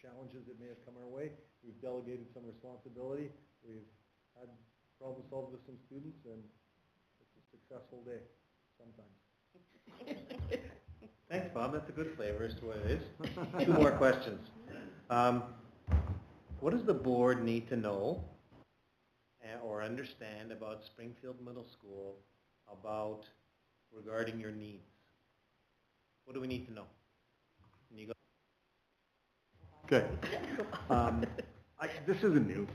challenges that may have come our way, we've delegated some responsibility. We've had problem solved with some students, and it's a successful day sometimes. Thanks, Bob. That's a good flavor as to what it is. 2 more questions. What does the board need to know or understand about Springfield Middle School regarding your needs? What do we need to know? Can you go? Okay. This isn't new.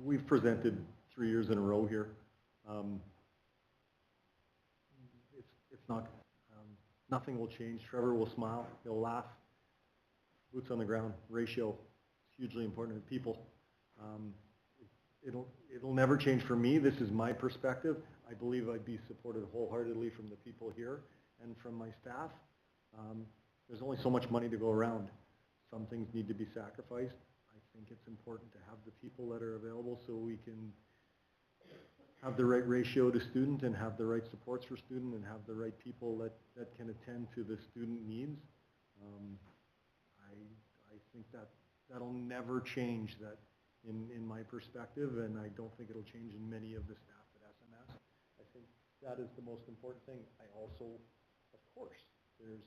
We've presented 3 years in a row here. It's not, nothing will change. Trevor will smile, he'll laugh. Boots on the ground ratio is hugely important to people. It'll never change for me. This is my perspective. I believe I'd be supported wholeheartedly from the people here and from my staff. There's only so much money to go around. Some things need to be sacrificed. I think it's important to have the people that are available so we can have the right ratio to student and have the right supports for student and have the right people that can attend to the student needs. I think that'll never change that in my perspective, and I don't think it'll change in many of the staff at SMS. I think that is the most important thing. I also, of course, there's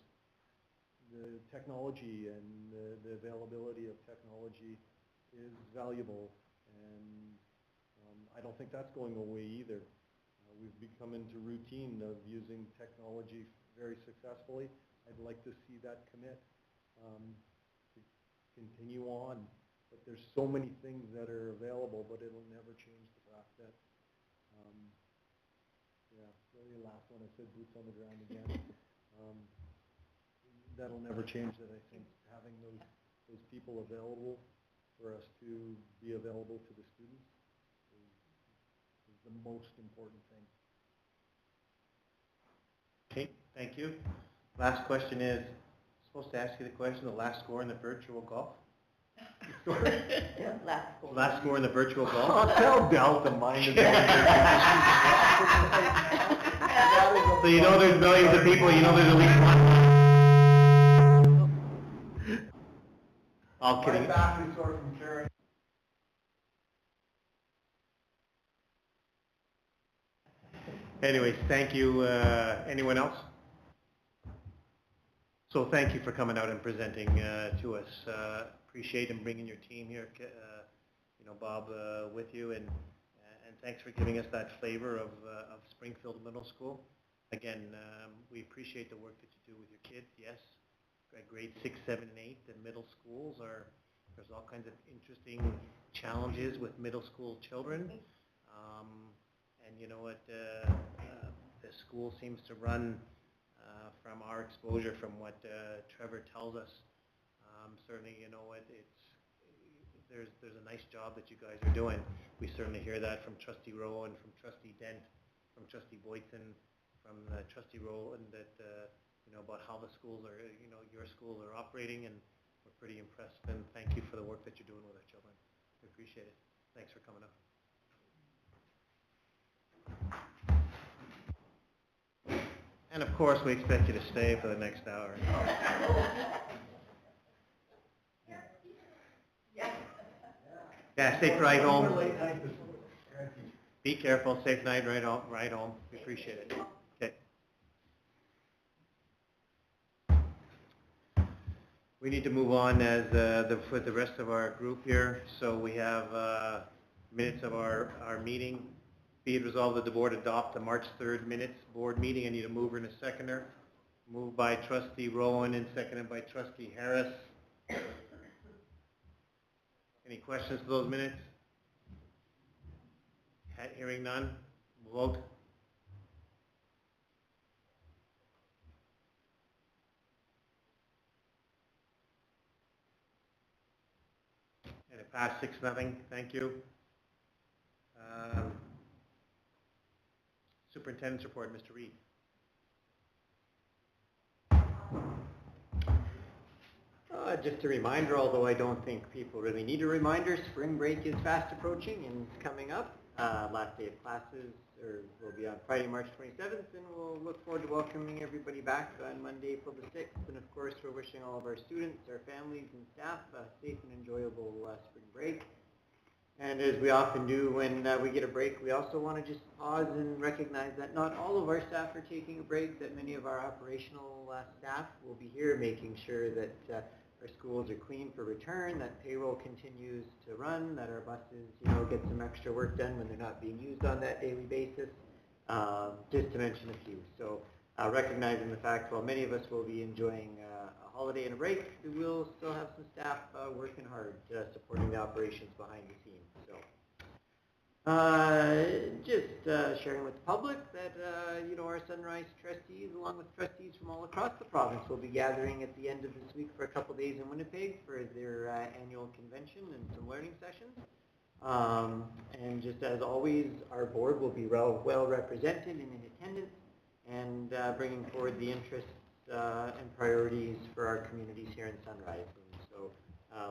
the technology, and the availability of technology is valuable, and I don't think that's going away either. We've become into routine of using technology very successfully. I'd like to see that commit to continue on, but there's so many things that are available, but it'll never change the fact that, yeah, the last one I said boots on the ground again. That'll never change that. I think having those people available for us to be available to the students is the most important thing. Okay, thank you. Last question is, I'm supposed to ask you the question, the last score in the virtual golf? Last score in the virtual golf? I'll tell Delta mine. So you know there's millions of people, you know there's at least one. All kidding. Anyways, thank you. Anyone else? So thank you for coming out and presenting to us. Appreciate and bringing your team here, Bob, with you, and thanks for giving us that flavor of Springfield Middle School. Again, we appreciate the work that you do with your kids. Yes, grade 6, 7, and 8, the middle schools there's all kinds of interesting challenges with middle school children. And you know what, the school seems to run, from our exposure, from what Trevor tells us, certainly, you know what, there's a nice job that you guys are doing. We certainly hear that from Trustee Rowe and from Trustee Dent, from Trustee Boyton, from Trustee Rowe, and that, about how the schools are, your schools are operating, and we're pretty impressed, and thank you for the work that you're doing with our children. We appreciate it. Thanks for coming up. And of course, we expect you to stay for the next hour. Yeah, safe ride home. Be careful, safe night, ride home. We appreciate it. Okay. We need to move on as for the rest of our group here. So we have minutes of our meeting. Be it resolved that the board adopt the March 3rd minutes board meeting. I need a mover and a seconder. Moved by trustee Rowan and seconded by trustee Harris. Any questions to those minutes? Hearing none, vote. And it passed 6-0. Thank you. Superintendent's report, Mr. Reid. Just a reminder, although I don't think people really need a reminder, spring break is fast approaching and it's coming up. Last day of classes will be on Friday, March 27th, and we'll look forward to welcoming everybody back on Monday, April the 6th. And of course, we're wishing all of our students, our families, and staff a safe and enjoyable spring break. And as we often do when we get a break, we also want to just pause and recognize that not all of our staff are taking a break, that many of our operational staff will be here making sure that our schools are clean for return, that payroll continues to run, that our buses, get some extra work done when they're not being used on that daily basis, just to mention a few. So recognizing the fact while many of us will be enjoying a holiday and a break, we will still have some staff working hard, supporting the operations behind the scenes. So just sharing with the public that our Sunrise trustees, along with trustees from all across the province, will be gathering at the end of this week for a couple days in Winnipeg for their annual convention and some learning sessions. And just as always, our board will be well represented and in attendance, and bringing forward the interests and priorities for our communities here in Sunrise. And so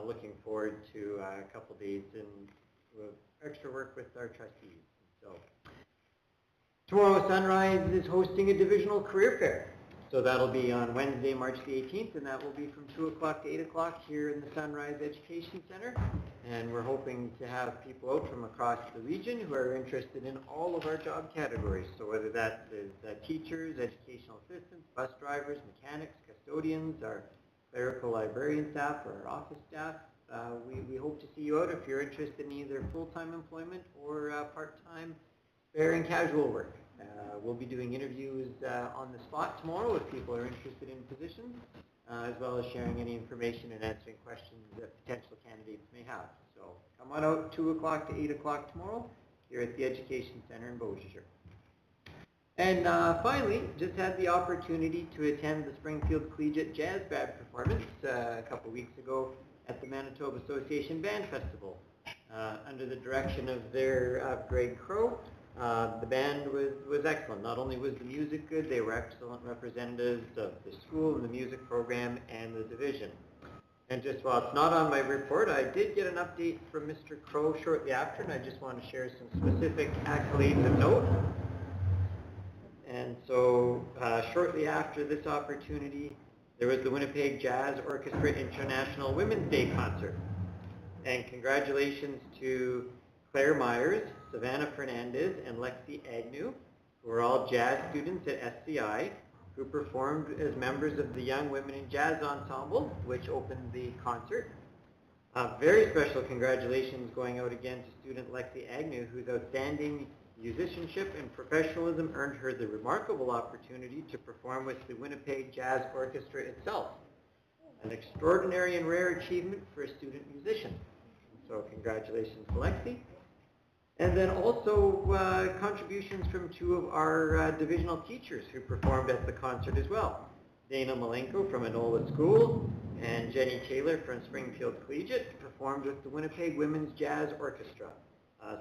looking forward to a couple days and extra work with our trustees. So tomorrow, Sunrise is hosting a divisional career fair. So that'll be on Wednesday, March the 18th, and that will be from 2 o'clock to 8 o'clock here in the Sunrise Education Center. And we're hoping to have people out from across the region who are interested in all of our job categories. So whether that is teachers, educational assistants, bus drivers, mechanics, custodians, our clerical librarian staff, or our office staff, we hope to see you out if you're interested in either full-time employment or part-time spare and casual work. We'll be doing interviews on the spot tomorrow if people are interested in positions, as well as sharing any information and answering questions that potential candidates may have. So come on out 2 o'clock to 8 o'clock tomorrow here at the Education Center in Beausejour. And finally, just had the opportunity to attend the Springfield Collegiate Jazz Band performance a couple weeks ago at the Manitoba Association Band Festival. Under the direction of their Greg Crow, the band was excellent. Not only was the music good, they were excellent representatives of the school and the music program and the division. And just while it's not on my report, I did get an update from Mr. Crow shortly after, and I just want to share some specific accolades of note. And so shortly after this opportunity, there was the Winnipeg Jazz Orchestra International Women's Day Concert. And congratulations to Claire Myers, Savannah Fernandez, and Lexi Agnew, who are all jazz students at SCI, who performed as members of the Young Women in Jazz Ensemble, which opened the concert. Very special congratulations going out again to student Lexi Agnew, whose outstanding musicianship and professionalism earned her the remarkable opportunity to perform with the Winnipeg Jazz Orchestra itself. An extraordinary and rare achievement for a student musician. So congratulations to Lexi. And then also contributions from two of our divisional teachers who performed at the concert as well. Dana Malenko from Enola School and Jenny Taylor from Springfield Collegiate performed with the Winnipeg Women's Jazz Orchestra.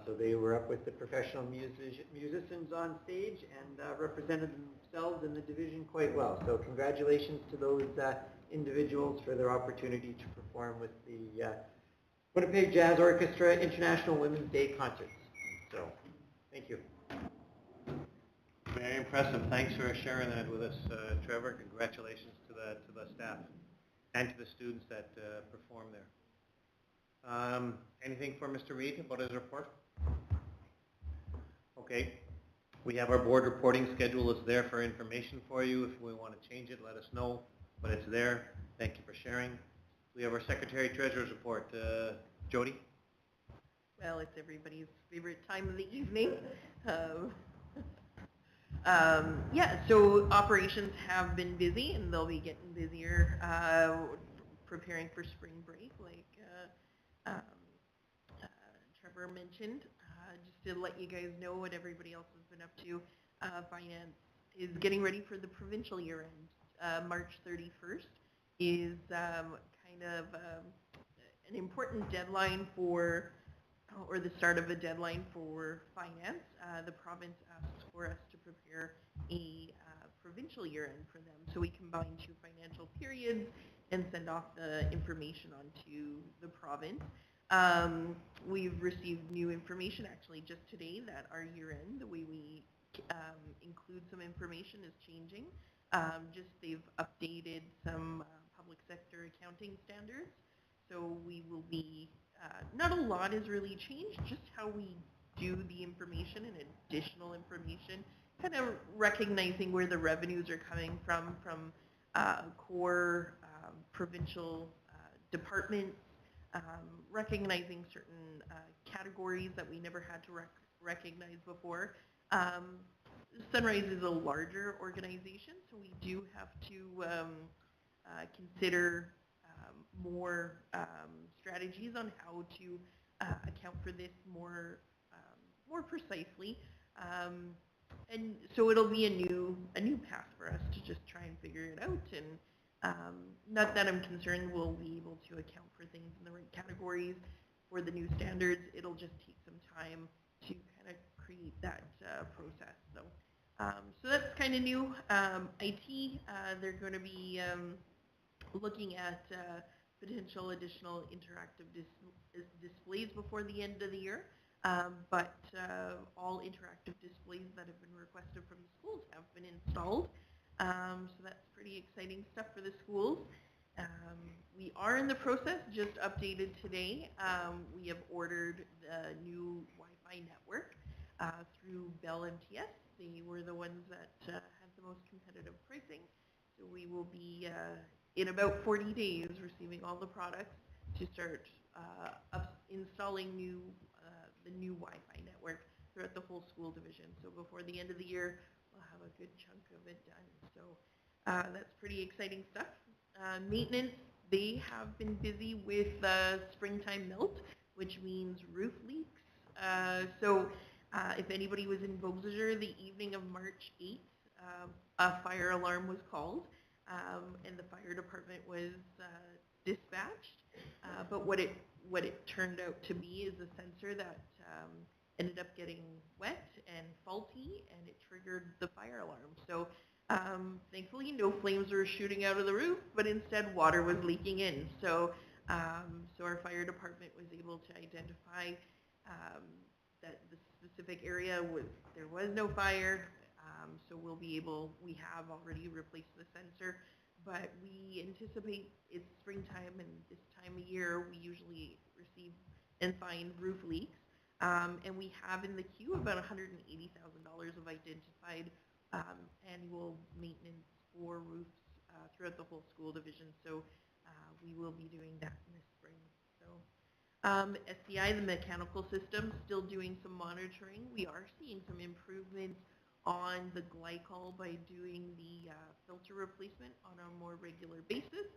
So they were up with the professional musicians on stage and represented themselves in the division quite well. So congratulations to those individuals for their opportunity to perform with the Winnipeg Jazz Orchestra International Women's Day Concerts. So, thank you. Very impressive. Thanks for sharing that with us, Trevor. Congratulations to the staff and to the students that performed there. Anything for Mr. Reid about his report? Okay. We have our board reporting schedule. It's there for information for you. If we want to change it, let us know, but it's there. Thank you for sharing. We have our Secretary Treasurer's report. Jody? Well, it's everybody's favorite time of the evening. Yeah, so operations have been busy, and they'll be getting busier preparing for spring break, like Trevor mentioned. Just to let you guys know what everybody else has been up to, finance is getting ready for the provincial year end. March 31st is kind of an important deadline for, or the start of a deadline for finance. The province asked for us to prepare a provincial year end for them. So we combine two financial periods and send off the information onto the province. We've received new information actually just today that our year end, the way we include some information is changing. Just they've updated some public sector accounting standards. So we will be, not a lot has really changed, just how we do the information and additional information, kind of recognizing where the revenues are coming from core provincial departments, recognizing certain categories that we never had to recognize before. Sunrise is a larger organization, so we do have to consider more strategies on how to account for this more precisely. And so it'll be a new path for us to just try and figure it out. And not that I'm concerned we'll be able to account for things in the right categories for the new standards. It'll just take some time to kind of create that process. So that's kind of new. IT, they're going to be looking at potential additional interactive displays before the end of the year. But all interactive displays that have been requested from the schools have been installed. So that's pretty exciting stuff for the schools. We are in the process, just updated today. We have ordered the new Wi-Fi network through Bell MTS. They were the ones that had the most competitive pricing. So we will be, in about 40 days, receiving all the products to start installing the new Wi-Fi network throughout the whole school division. So before the end of the year, we'll have a good chunk of it done. So that's pretty exciting stuff. Maintenance, they have been busy with springtime melt, which means roof leaks. So if anybody was in Beausejour the evening of March 8th, a fire alarm was called, and the fire department was dispatched. But what it turned out to be is a sensor that ended up getting wet and faulty, and it triggered the fire alarm. So thankfully, no flames were shooting out of the roof, but instead water was leaking in. So our fire department was able to identify that the specific area there was no fire. So we have already replaced the sensor, but we anticipate it's springtime, and this time of year we usually receive and find roof leaks. And we have in the queue about $180,000 of identified annual maintenance for roofs throughout the whole school division. So we will be doing that in the spring. So SCI, the mechanical system, still doing some monitoring. We are seeing some improvements on the glycol by doing the filter replacement on a more regular basis.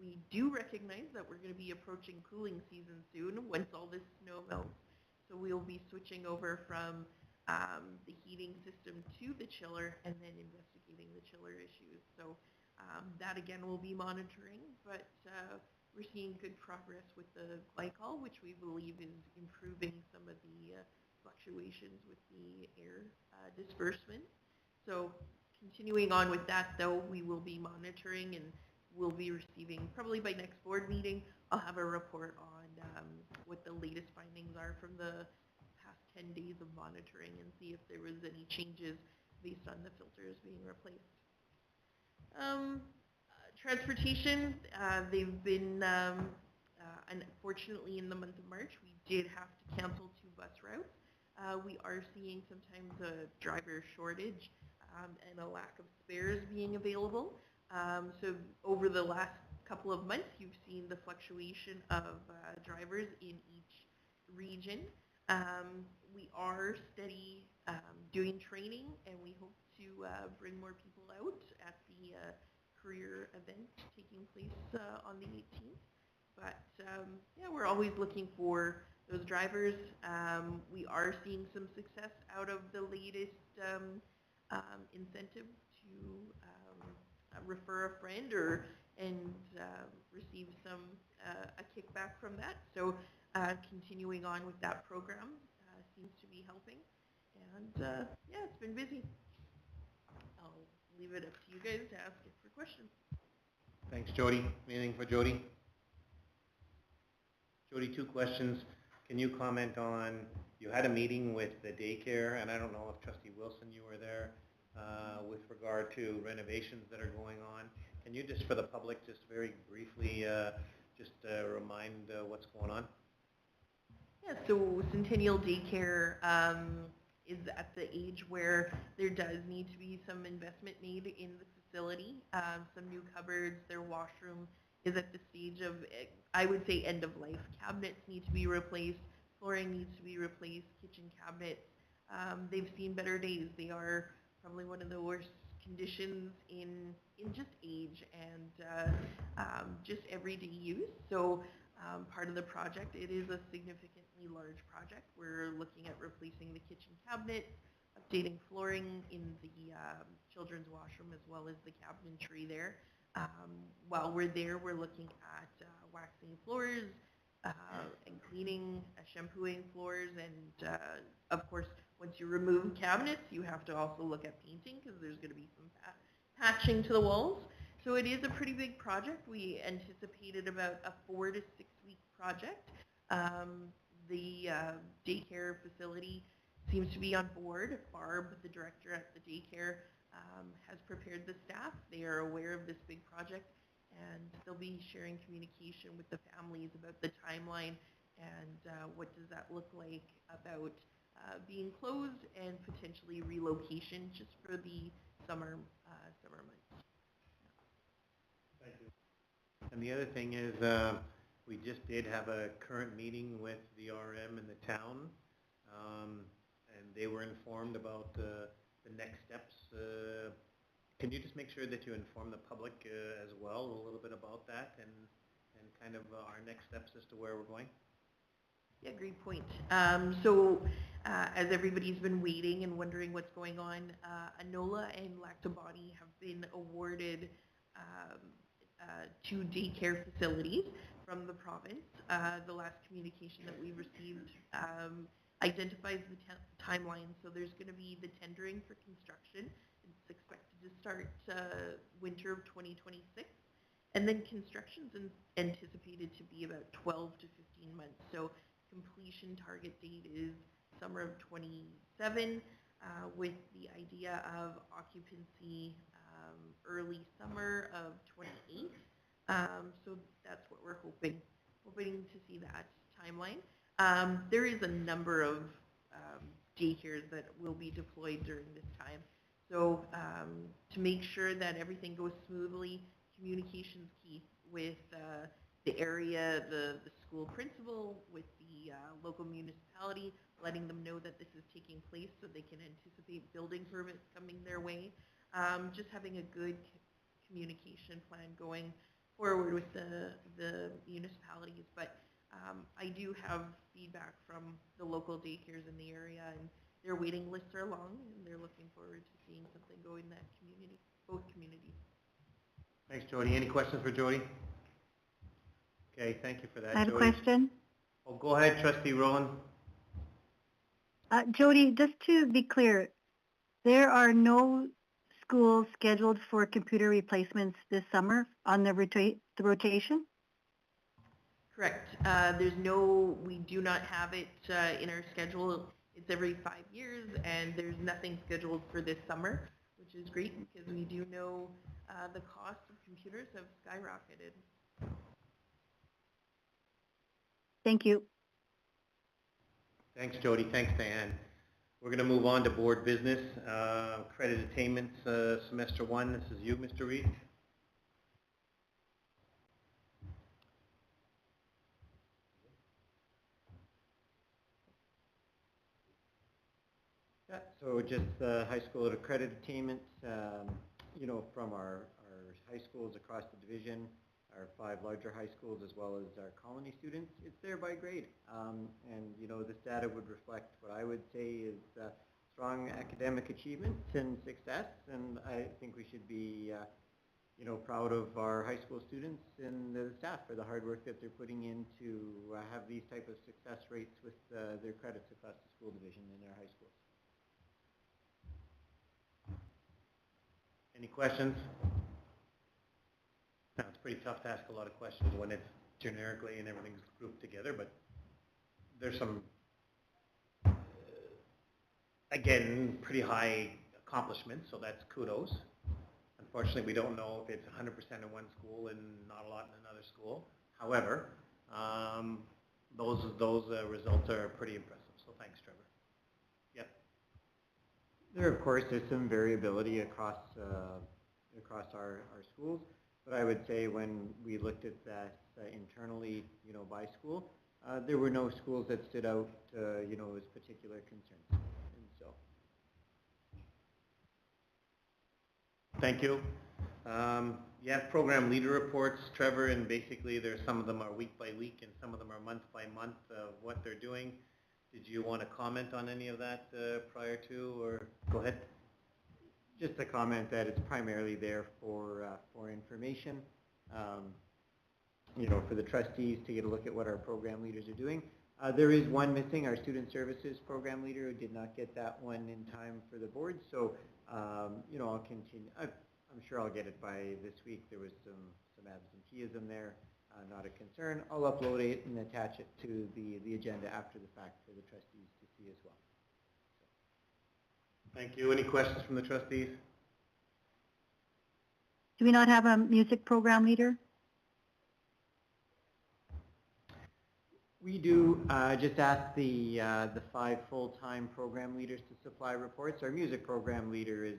We do recognize that we're going to be approaching cooling season soon once all this snow melts. So we'll be switching over from the heating system to the chiller and then investigating the chiller issues. So that again we'll be monitoring, but we're seeing good progress with the glycol, which we believe is improving some of the fluctuations with the air disbursement. So continuing on with that though, we will be monitoring, and we'll be receiving, probably by next board meeting, I'll have a report on what the latest findings are from the past 10 days of monitoring and see if there was any changes based on the filters being replaced. Transportation, they've been Unfortunately, in the month of March, we did have to cancel 2 bus routes. We are seeing sometimes a driver shortage and a lack of spares being available. So over the last couple of months, you've seen the fluctuation of drivers in each region. We are steady doing training, and we hope to bring more people out at the career event taking place on the 18th. But yeah, we're always looking for those drivers. We are seeing some success out of the latest incentive to refer a friend and receive some a kickback from that. So continuing on with that program seems to be helping. And yeah, it's been busy. I'll leave it up to you guys to ask it for questions. Thanks, Jody. Anything for Jody? Jody, 2 questions. Can you comment on, you had a meeting with the daycare, and I don't know if Trustee Wilson, you were there, with regard to renovations that are going on. Can you just, for the public, just very briefly, remind what's going on? Yeah, so Centennial Daycare is at the age where there does need to be some investment made in the facility. Some new cupboards, their washroom is at the stage of, I would say, end of life. Cabinets need to be replaced, flooring needs to be replaced, kitchen cabinets. They've seen better days. They are probably one of the worst conditions in just age and just everyday use. So part of the project, it is a significantly large project. We're looking at replacing the kitchen cabinet, updating flooring in the children's washroom as well as the cabinetry there. While we're there, we're looking at waxing floors and cleaning, shampooing floors, and of course, once you remove cabinets, you have to also look at painting because there's going to be some patching to the walls. So it is a pretty big project. We anticipated about a 4 to 6 week project. The daycare facility seems to be on board. Barb, the director at the daycare, has prepared the staff. They are aware of this big project, and they'll be sharing communication with the families about the timeline and what does that look like about being closed and potentially relocation just for the summer months. Thank you. And the other thing is, we just did have a current meeting with the RM in the town, and they were informed about the next steps. Can you just make sure that you inform the public as well a little bit about that and kind of our next steps as to where we're going? Yeah, great point. So as everybody's been waiting and wondering what's going on, Anola and Lactobody have been awarded 2 daycare facilities from the province. The last communication that we received identifies the timeline. So there's going to be the tendering for construction. It's expected to start winter of 2026. And then construction's anticipated to be about 12 to 15 months. So completion target date is summer of 27 with the idea of occupancy early summer of 28. So that's what we're hoping to see that timeline. There is a number of daycares that will be deployed during this time. So to make sure that everything goes smoothly, communication's key with the area, the school principal, with the local municipality, letting them know that this is taking place so they can anticipate building permits coming their way. Just having a good communication plan going forward with the municipalities. But I do have feedback from the local daycares in the area, and their waiting lists are long, and they're looking forward to seeing something go in that community, both communities. Thanks, Jody. Any questions for Jody? Okay, thank you for that, I have Jody. a question. Oh, go ahead, Trustee Rowland. Jody, just to be clear, there are no schools scheduled for computer replacements this summer on the rotation? Correct. We do not have it in our schedule. It's every 5 years, and there's nothing scheduled for this summer, which is great because we do know the cost of computers have skyrocketed. Thank you. Thanks, Jody. Thanks, Diane. We're going to move on to board business, credit attainments, semester 1. This is you, Mr. Reed. Yeah, so just high school credit attainments, you know, from our high schools across the division, our 5 larger high schools, as well as our colony students. It's there by grade. And, you know, this data would reflect what I would say is strong academic achievement and success. And I think we should be, you know, proud of our high school students and the staff for the hard work that they're putting in to have these type of success rates with their credits across the school division in their high schools. Any questions? Now, it's pretty tough to ask a lot of questions when it's generically and everything's grouped together, but there's some, again, pretty high accomplishments, so that's kudos. Unfortunately, we don't know if it's 100% in one school and not a lot in another school. However, those results are pretty impressive, so thanks, Trevor. Yep. There, of course, is some variability across our schools, but I would say when we looked at that internally, you know, by school, there were no schools that stood out, you know, as particular concerns. And so, thank you. Yeah, program leader reports, Trevor, and basically some of them are week by week and some of them are month by month of what they're doing. Did you want to comment on any of that prior to, or go ahead? just a comment that it's primarily there for information, you know, for the trustees to get a look at what our program leaders are doing. There is one missing, our student services program leader, who did not get that one in time for the board. So, you know, I'll continue. I'm sure I'll get it by this week. There was some absenteeism there, not a concern. I'll upload it and attach it to the agenda after the fact for the trustees to see as well. Thank you. Any questions from the trustees? Do we not have a music program leader? We do just ask the 5 full-time program leaders to supply reports. Our music program leader is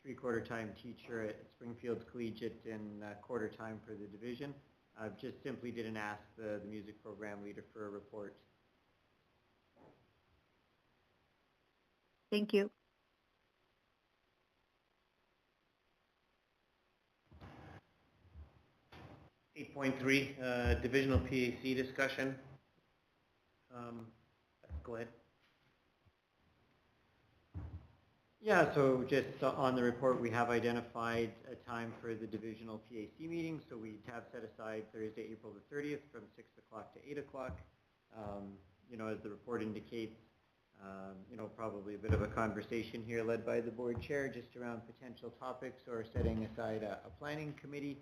3/4-time teacher at Springfield Collegiate and quarter-time for the division. Just simply didn't ask the music program leader for a report. Thank you. .3 divisional PAC discussion. Go ahead. Yeah, so just on the report, we have identified a time for the divisional PAC meeting. So we have set aside Thursday, April the 30th from 6 o'clock to 8 o'clock. You know, as the report indicates, you know, probably a bit of a conversation here led by the board chair just around potential topics or setting aside a planning committee.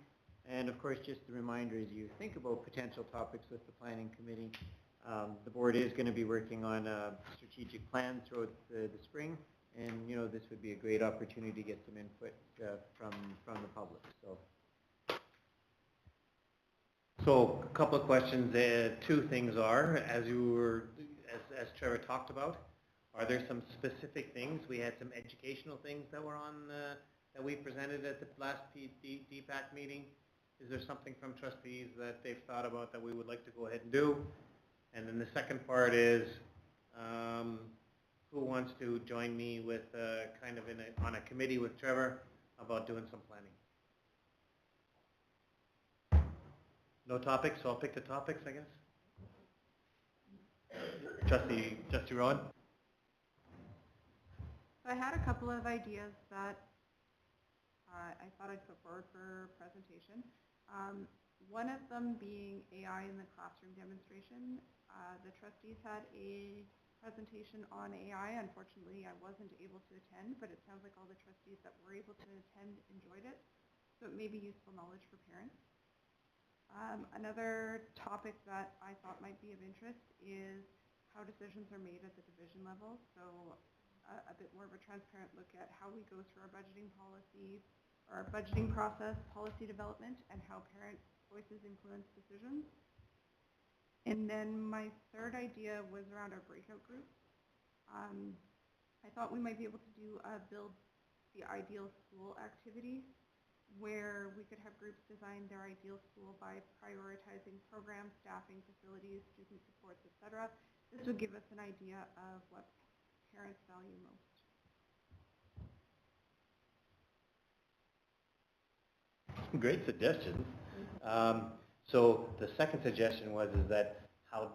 And of course, just a reminder, as you think about potential topics with the planning committee, the board is going to be working on a strategic plan throughout the spring. And, you know, this would be a great opportunity to get some input from the public. So a couple of questions. 2 things are, as Trevor talked about, are there some specific things? We had some educational things that were on, that we presented at the last DPAC meeting. Is there something from trustees that they've thought about that we would like to go ahead and do? And then the second part is, who wants to join me with kind of on a committee with Trevor about doing some planning? No topics, so I'll pick the topics, I guess. Trustee Rowan? So I had a couple of ideas that I thought I'd put forward for presentation. One of them being AI in the classroom demonstration. The trustees had a presentation on AI. Unfortunately, I wasn't able to attend, but it sounds like all the trustees that were able to attend enjoyed it. So it may be useful knowledge for parents. Another topic that I thought might be of interest is how decisions are made at the division level. So a bit more of a transparent look at how we go through our budgeting policy, or our budgeting process, policy development, and how parent voices influence decisions. And then my third idea was around our breakout groups. I thought we might be able to do a build the ideal school activity where we could have groups design their ideal school by prioritizing programs, staffing, facilities, student supports, etc. This would give us an idea of what parents value most. Great suggestions. So the second suggestion was is that how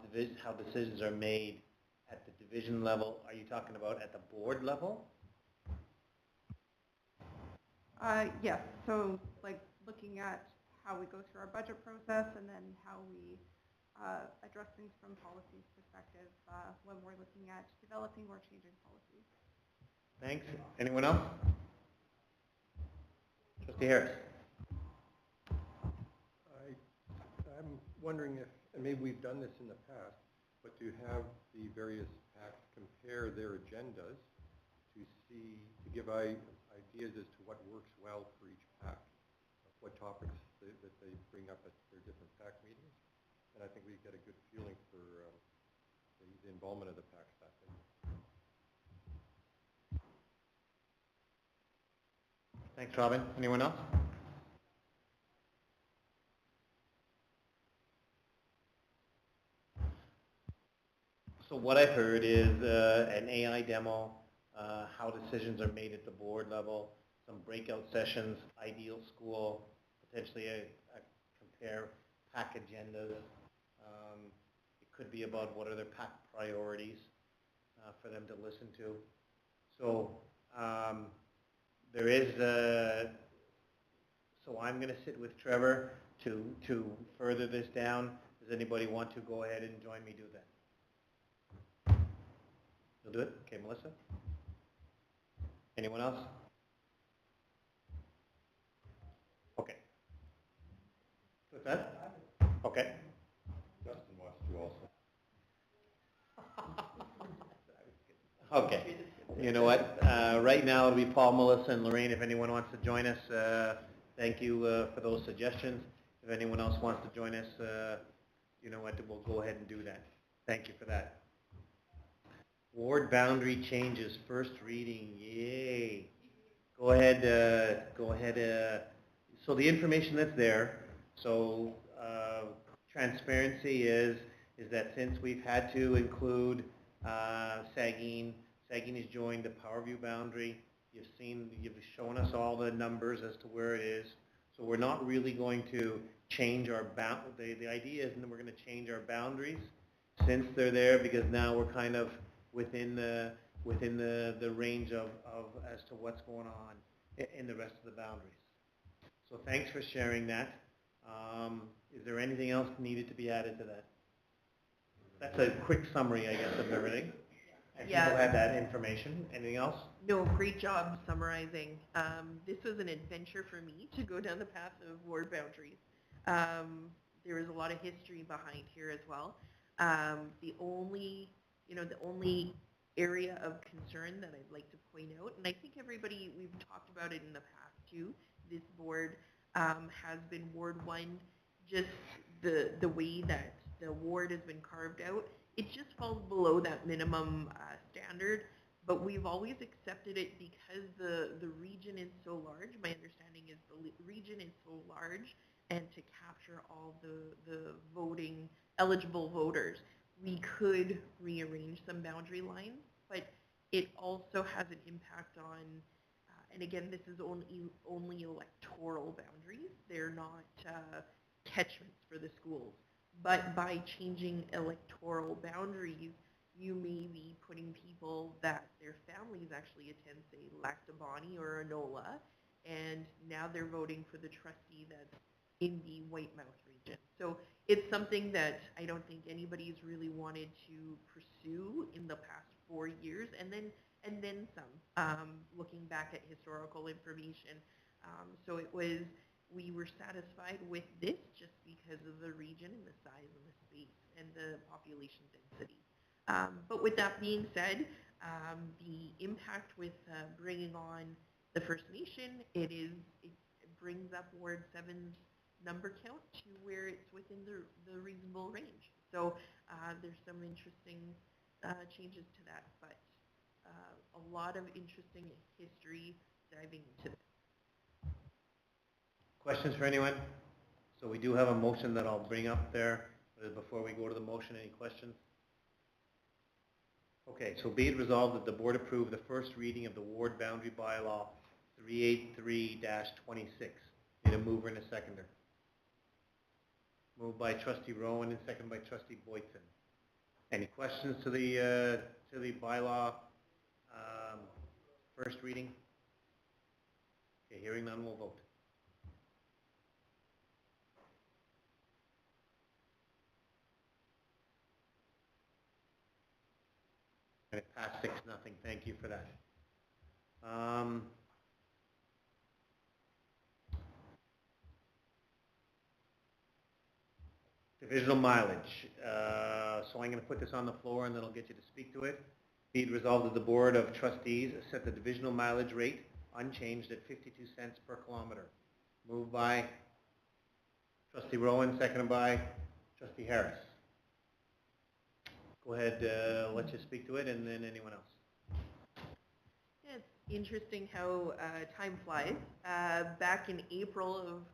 decisions are made at the division level. Are you talking about at the board level? Yes, so like looking at how we go through our budget process and then how we address things from policy perspective when we're looking at developing or changing policies. Thanks. Anyone else? Trustee Harris. I'm wondering if, and maybe we've done this in the past, but to have the various PACs compare their agendas to see, to give ideas as to what works well for each PAC, what topics that they bring up at their different PAC meetings. And I think we get a good feeling for the involvement of the PACs that way. Thanks, Robin. Anyone else? So what I've heard is an AI demo, how decisions are made at the board level, some breakout sessions, ideal school, potentially a compare PAC agendas. It could be about what are their PAC priorities for them to listen to. So there is, so I'm going to sit with Trevor to further this down. Does anybody want to go ahead and join me do that? You'll do it? Okay, Melissa? Anyone else? Okay. With that? Okay. Justin wants to also. Okay. You know what? Right now it'll be Paul, Melissa, and Lorraine. If anyone wants to join us, thank you for those suggestions. If anyone else wants to join us, you know what? We'll go ahead and do that. Thank you for that. Ward boundary changes, first reading, yay. Go ahead, so the information that's there, so transparency is that since we've had to include Saugeen has joined the Powerview boundary, you've shown us all the numbers as to where it is, so we're not really going to change our the idea isn't that we're going to change our boundaries since they're there, because now we're kind of within the range of as to what's going on in the rest of the boundaries. So thanks for sharing that. Is there anything else needed to be added to that? That's a quick summary, I guess, of everything. And Yeah. people had that information. Anything else? No, great job summarizing. This was an adventure for me to go down the path of ward boundaries. There is a lot of history behind here as well. The only area of concern that I'd like to point out, and I think everybody, we've talked about it in the past too, this board has been Ward 1, just the way that the ward has been carved out, it just falls below that minimum standard, but we've always accepted it because the region is so large. My understanding is the region is so large, and to capture all the voting, eligible voters, we could rearrange some boundary lines, but it also has an impact on, and again, this is only electoral boundaries. They're not catchments for the schools. But by changing electoral boundaries, you may be putting people that their families actually attend, say, Lac du Bonny or Enola, and now they're voting for the trustee that's in the Whitemouth region. So it's something that I don't think anybody's really wanted to pursue in the past 4 years, and then some, looking back at historical information. So we were satisfied with this just because of the region and the size and the space and the population density. But with that being said, the impact with bringing on the First Nation, it brings up Ward 7's number count to where it's within the reasonable range. So there's some interesting changes to that, but a lot of interesting history diving into this. Questions for anyone? So we do have a motion that I'll bring up there. Before we go to the motion, any questions? Okay, so be it resolved that the board approve the first reading of the ward boundary bylaw 383-26. Need a mover and a seconder. Moved by trustee Rowan and seconded by trustee Boyton. Any questions to the bylaw first reading? Okay, hearing none, we'll vote. And it passed 6-0. Thank you for that. Divisional mileage. So I'm going to put this on the floor and then I'll get you to speak to it. Be it resolved that the Board of Trustees set the divisional mileage rate unchanged at 52 cents per kilometer. Moved by trustee Rowan, seconded by trustee Harris. Go ahead, let you speak to it, and then anyone else. Yeah, it's interesting how time flies. Back in April of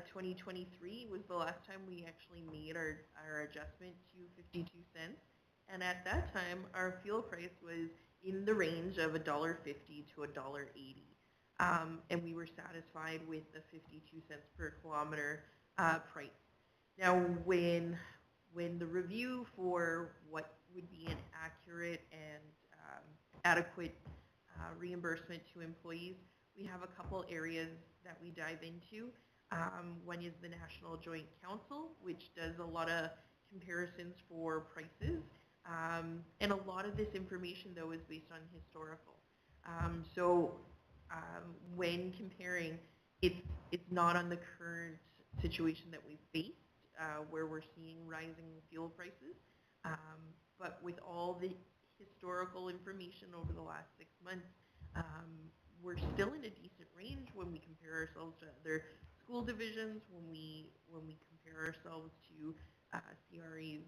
2023 was the last time we actually made our adjustment to 52 cents. And at that time, our fuel price was in the range of $1.50 to $1.80. And we were satisfied with the 52 cents per kilometer price. Now, when the review for what would be an accurate and adequate reimbursement to employees, we have a couple areas that we dive into. One is the National Joint Council, which does a lot of comparisons for prices. And a lot of this information, though, is based on historical. When comparing, it's not on the current situation that we face, where we're seeing rising fuel prices. But with all the historical information over the last 6 months, we're still in a decent range when we compare ourselves to other school divisions, when we compare ourselves to CRE's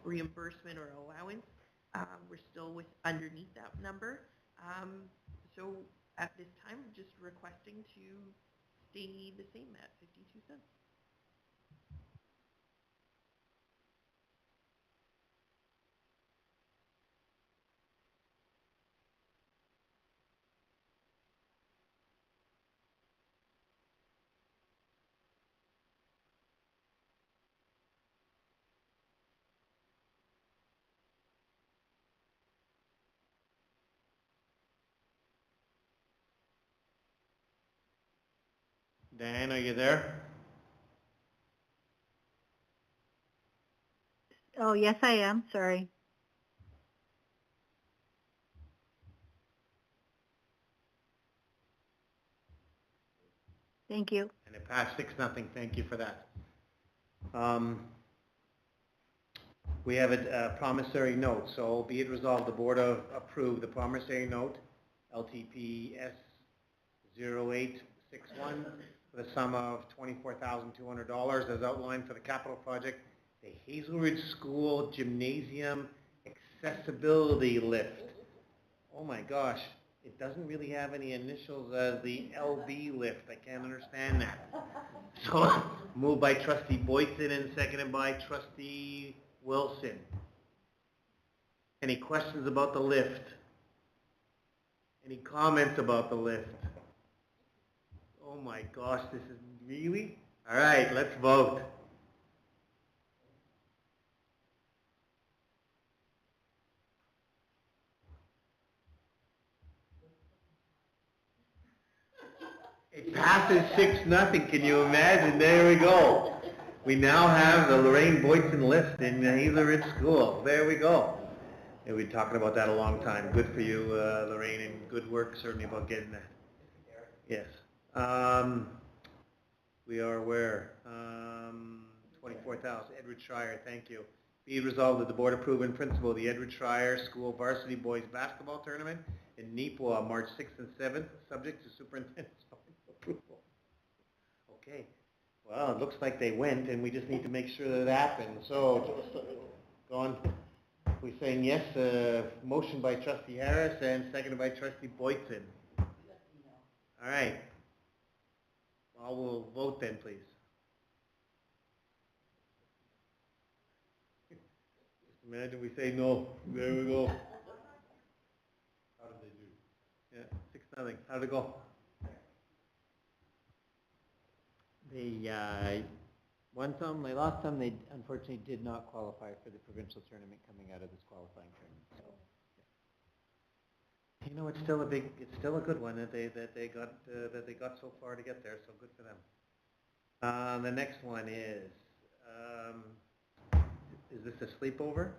reimbursement or allowance. We're still underneath that number. So at this time, just requesting to stay the same at 52 cents. Dan, are you there? Oh, yes, I am. Sorry. Thank you. And it passed 6-0. Thank you for that. We have a promissory note. So be it resolved, the board approve the promissory note, LTPS 0861, for the sum of $24,200 as outlined for the capital project, the Hazelridge School Gymnasium Accessibility Lift. Oh my gosh, it doesn't really have any initials as the LB lift. I can't understand that. So moved by trustee Boyton and seconded by trustee Wilson. Any questions about the lift? Any comments about the lift? Oh my gosh, this is really? All right, let's vote. It passes 6-0. Can you imagine? There we go. We now have the Lorraine Boyton lift in Hazelridge School. There we go. And we've been talking about that a long time. Good for you, Lorraine, and good work certainly about getting that. Yes. We are where? 24,000. Edward Schreier, thank you. Be it resolved that the board approve in principle the Edward Schreier School Varsity Boys Basketball Tournament in Neepawa, March 6th and 7th, subject to superintendent's approval. Okay. Well, Well, it looks like they went, and we just need to make sure that it happened. So, go on. We're saying yes, motion by trustee Harris and seconded by trustee Boyton. All right. Well, we'll vote then, please. Just imagine we say no. There we go. How did they do? Yeah, 6-0. How'd it go? They won some, they lost some, they unfortunately did not qualify for the provincial tournament coming out of this qualifying tournament, so. You know, it's still a good one that they got so far to get there. So good for them. The next one is this a sleepover?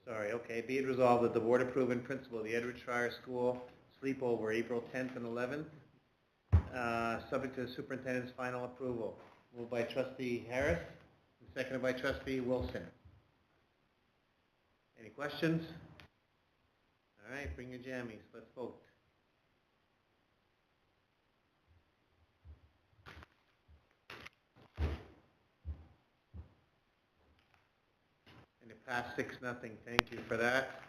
Sorry. Okay. Be it resolved that the board approve in principle the Edward Shire School sleepover April 10th and 11th, subject to the superintendent's final approval. Moved by trustee Harris and seconded by trustee Wilson. Any questions? All right, bring your jammies. Let's vote. And it passed 6-0. Thank you for that.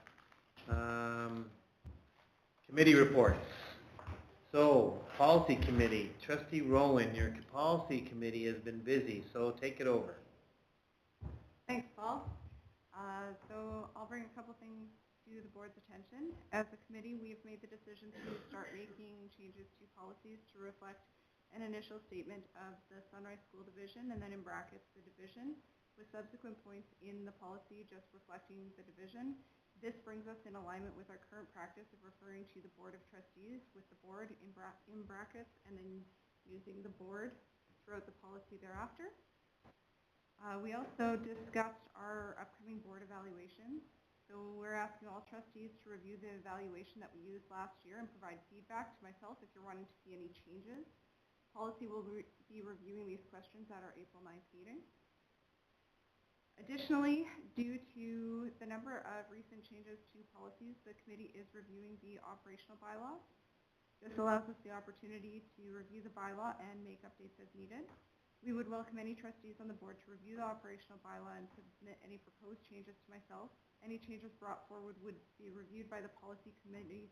Committee reports. So, policy committee. Trustee Rowan, your policy committee has been busy, so take it over. Thanks, Paul. So I'll bring a couple things to the board's attention. As a committee, we have made the decision to start making changes to policies to reflect an initial statement of the Sunrise School Division and then in brackets the division, with subsequent points in the policy just reflecting the division. This brings us in alignment with our current practice of referring to the Board of Trustees with the board in brackets and then using the board throughout the policy thereafter. We also discussed our upcoming board evaluation. So we're asking all trustees to review the evaluation that we used last year and provide feedback to myself if you're wanting to see any changes. Policy will be reviewing these questions at our April 9th meeting. Additionally, due to the number of recent changes to policies, the committee is reviewing the operational bylaw. This allows us the opportunity to review the bylaw and make updates as needed. We would welcome any trustees on the board to review the operational bylaw and submit any proposed changes to myself. Any changes brought forward would be reviewed by the policy committee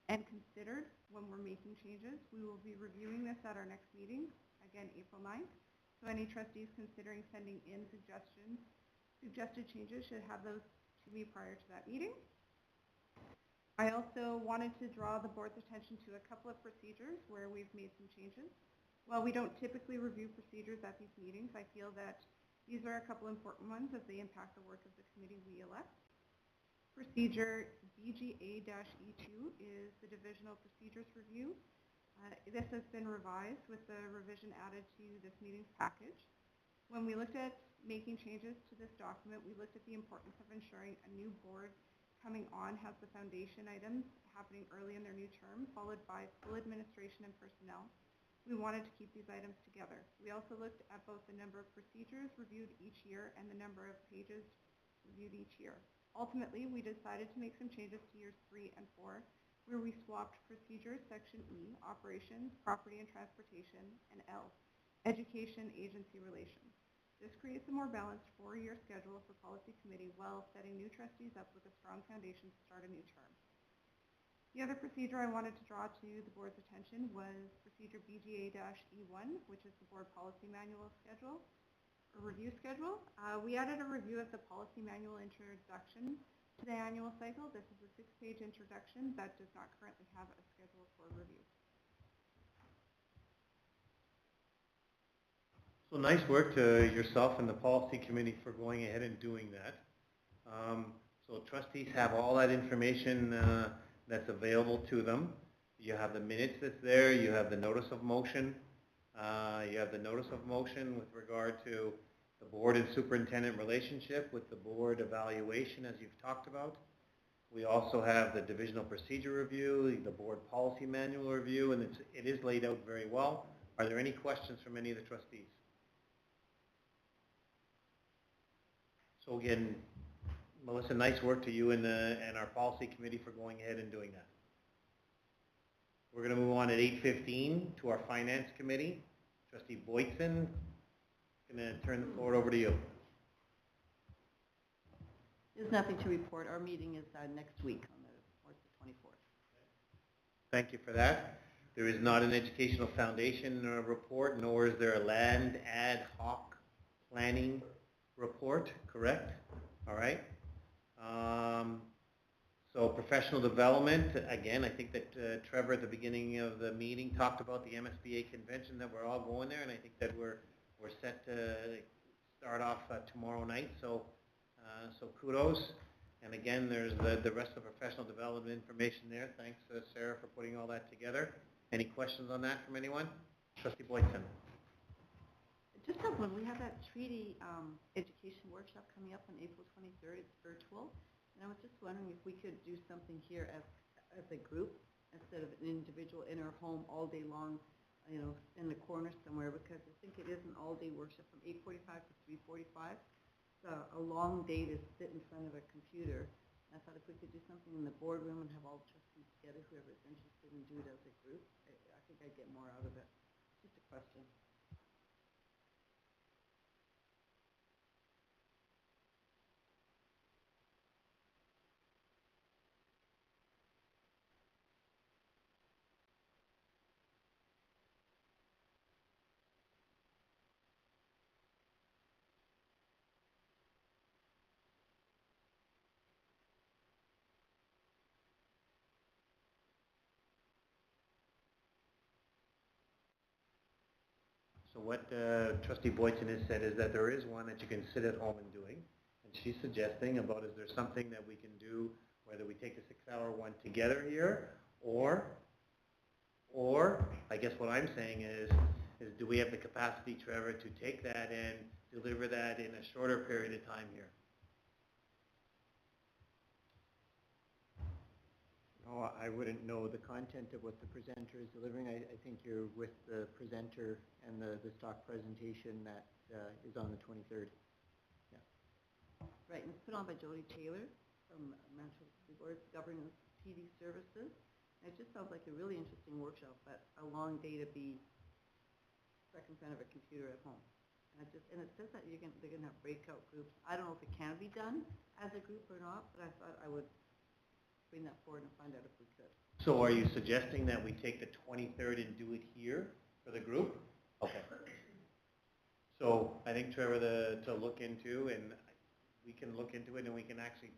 and considered when we're making changes. We will be reviewing this at our next meeting, again April 9th. So any trustees considering sending in suggested changes should have those to me prior to that meeting. I also wanted to draw the board's attention to a couple of procedures where we've made some changes. While we don't typically review procedures at these meetings, I feel that these are a couple important ones as they impact the work of the committee we elect. Procedure BGA-E2 is the Divisional Procedures Review. This has been revised with the revision added to this meeting's package. When we looked at making changes to this document, we looked at the importance of ensuring a new board coming on has the foundation items happening early in their new term, followed by full administration and personnel. We wanted to keep these items together. We also looked at both the number of procedures reviewed each year and the number of pages reviewed each year. Ultimately, we decided to make some changes to years 3 and 4, where we swapped procedures, section E, operations, property and transportation, and L, education, agency relations. This creates a more balanced 4-year schedule for policy committee while setting new trustees up with a strong foundation to start a new term. The other procedure I wanted to draw to the board's attention was procedure BGA-E1, which is the board policy manual schedule, or review schedule. We added a review of the policy manual introduction to the annual cycle. This is a 6-page introduction that does not currently have a schedule for review. So nice work to yourself and the policy committee for going ahead and doing that. So trustees have all that information that's available to them. You have the minutes that's there. You have the notice of motion. You have the notice of motion with regard to the board and superintendent relationship with the board evaluation, as you've talked about. We also have the divisional procedure review, the board policy manual review, and it is laid out very well. Are there any questions from any of the trustees? So again, Melissa, nice work to you and our policy committee for going ahead and doing that. We're going to move on at 8:15 to our finance committee. Trustee Boyton, Going to turn the floor over to you. There's nothing to report. Our meeting is next week on March the 24th. Thank you for that. There is not an educational foundation report, nor is there a land ad hoc planning report, correct? All right. So professional development, again, I think that Trevor at the beginning of the meeting talked about the MSBA convention, that we're all going there, and I think that we're set to start off tomorrow night. So kudos. And again, there's the rest of the professional development information there. Thanks, Sarah, for putting all that together. Any questions on that from anyone? Trustee Boyton. Just have one. We have that treaty education workshop coming up on April 23rd. It's virtual. And I was just wondering if we could do something here as a group instead of an individual in our home all day long, you know, in the corner somewhere, because I think it is an all-day workshop from 8:45 to 3:45. It's a long day to sit in front of a computer. I thought if we could do something in the boardroom and have all the trustees together, whoever's interested, and do it as a group, I think I'd get more out of it. Just a question. So what Trustee Boyton has said is that there is one that you can sit at home and doing. And she's suggesting about is there something that we can do, whether we take the 6-hour one together here, or I guess what I'm saying is do we have the capacity, Trevor, to take that and deliver that in a shorter period of time here? Oh, I wouldn't know the content of what the presenter is delivering. I think you're with the presenter and the stock presentation that is on the 23rd. Yeah. Right, and it's put on by Jody Taylor from Manitoba School Board Governance PD Services. And it just sounds like a really interesting workshop, but a long day to be stuck in front of a computer at home. And it says that they're gonna have breakout groups. I don't know if it can be done as a group or not, but I thought I would bring that forward and find out if we could. So are you suggesting that we take the 23rd and do it here for the group? Okay. So I think, Trevor, to look into, and we can look into it, and we can actually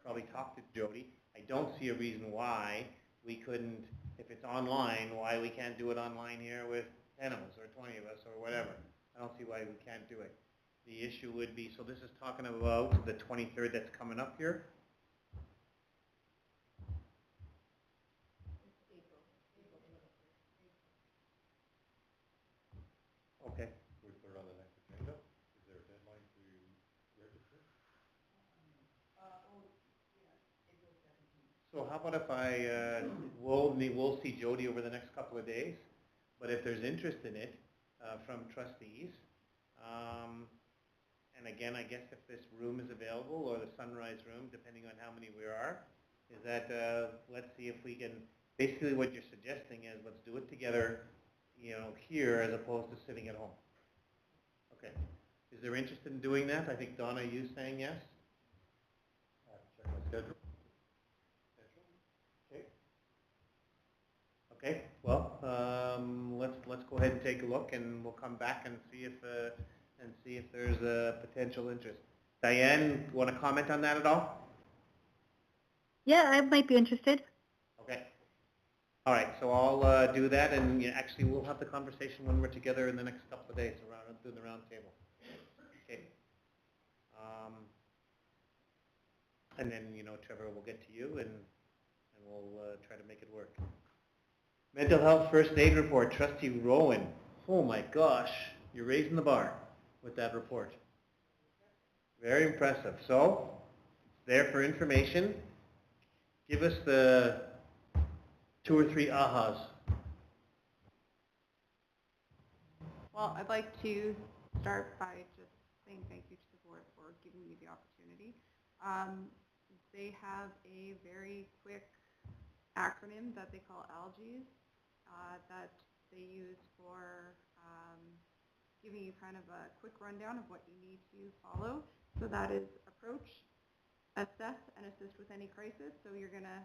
probably talk to Jody. I don't see a reason why we couldn't, if it's online, why we can't do it online here with 10 of us or 20 of us or whatever. I don't see why we can't do it. The issue would be, so this is talking about the 23rd that's coming up here. Okay. We put it on the next agenda. Is there a deadline to register? So how about if we'll see Jody over the next couple of days, but if there's interest in it from trustees, and again, I guess if this room is available, or the Sunrise room, depending on how many we are, is that let's see if we can, basically what you're suggesting is let's do it together, you know, here as opposed to sitting at home. Okay. Is there interest in doing that? I think, Donna, you saying yes? I have to check my schedule. Okay. Okay. Well, let's go ahead and take a look, and we'll come back and see if there's a potential interest. Diane, want to comment on that at all? Yeah, I might be interested. Okay. All right. So I'll do that, and actually we'll have the conversation when we're together in the next couple of days around doing the round table. Okay. And then, Trevor, we'll get to you, and we'll try to make it work. Mental health first aid report, Trustee Rowan. Oh my gosh, you're raising the bar with that report. Very impressive. So, there for information. Give us the 2 or 3 ahas. Well, I'd like to start by just saying thank you to the board for giving me the opportunity. They have a very quick acronym that they call ALGES that they use for giving you kind of a quick rundown of what you need to follow. So that is approach, assess, and assist with any crisis. So you're going to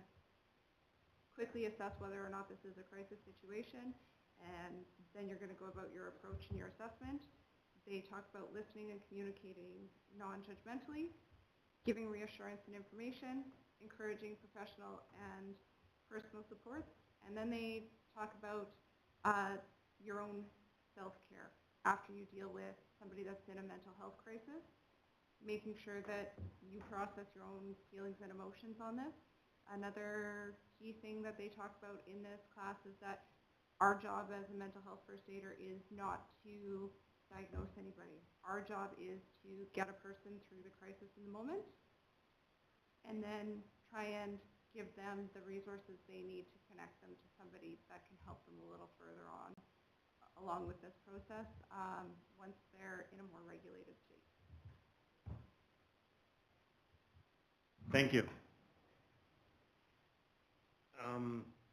quickly assess whether or not this is a crisis situation, and then you're going to go about your approach and your assessment. They talk about listening and communicating non-judgmentally, giving reassurance and information, encouraging professional and personal support, and then they talk about your own self-care after you deal with somebody that's in a mental health crisis, making sure that you process your own feelings and emotions on this. Another key thing that they talk about in this class is that our job as a mental health first aider is not to diagnose anybody. Our job is to get a person through the crisis in the moment and then try and give them the resources they need to connect them to somebody that can help them a little further on along with this process once they're in a more regulated state. Thank you.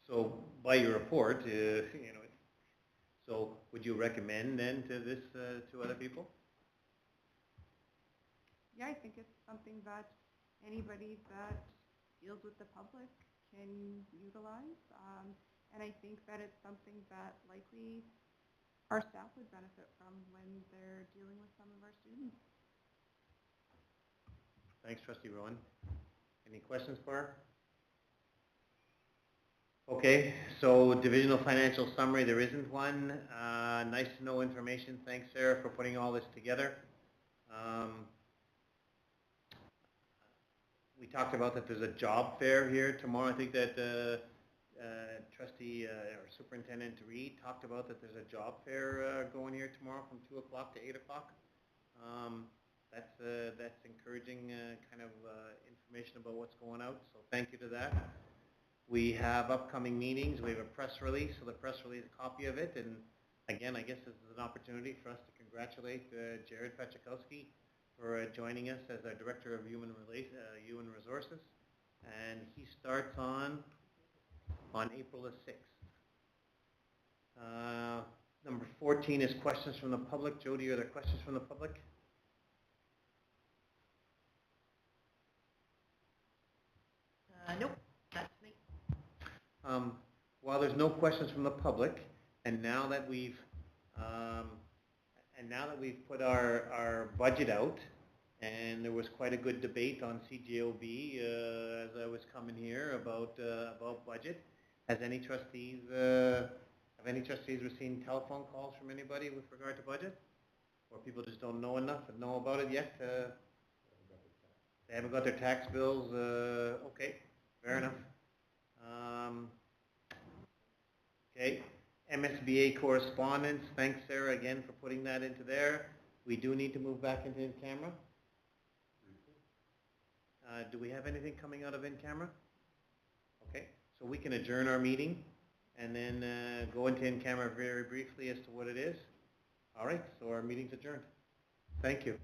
So by your report, so would you recommend then to this to other people? Yeah, I think it's something that anybody that deals with the public can utilize. And I think that it's something that likely our staff would benefit from when they're dealing with some of our students. Thanks, Trustee Rowan. Any questions for her? Okay, so divisional financial summary, there isn't one. Nice to know information. Thanks, Sarah, for putting all this together. We talked about that there's a job fair here tomorrow. I think that Trustee or Superintendent Reed talked about that there's a job fair going here tomorrow from 2 o'clock to 8 o'clock. That's encouraging kind of information about what's going out, so thank you to that. We have upcoming meetings. We have a press release, so the press release, a copy of it, and again, I guess this is an opportunity for us to congratulate Jared Pachakowski for joining us as our Director of Human Resources, and he starts on April the 6th. Number 14 is questions from the public. Jody, are there questions from the public? Nope, that's me. While there's no questions from the public, and now that we've put our budget out, and there was quite a good debate on CJOB as I was coming here about budget. Have any trustees received telephone calls from anybody with regard to budget, or people just don't know enough and know about it yet? They haven't got their tax bills. Okay, fair enough. Okay, MSBA correspondence. Thanks, Sarah, again for putting that into there. We do need to move back into in-camera. Do we have anything coming out of in-camera? Okay, so we can adjourn our meeting and then go into in-camera very briefly as to what it is. All right, so our meeting's adjourned. Thank you.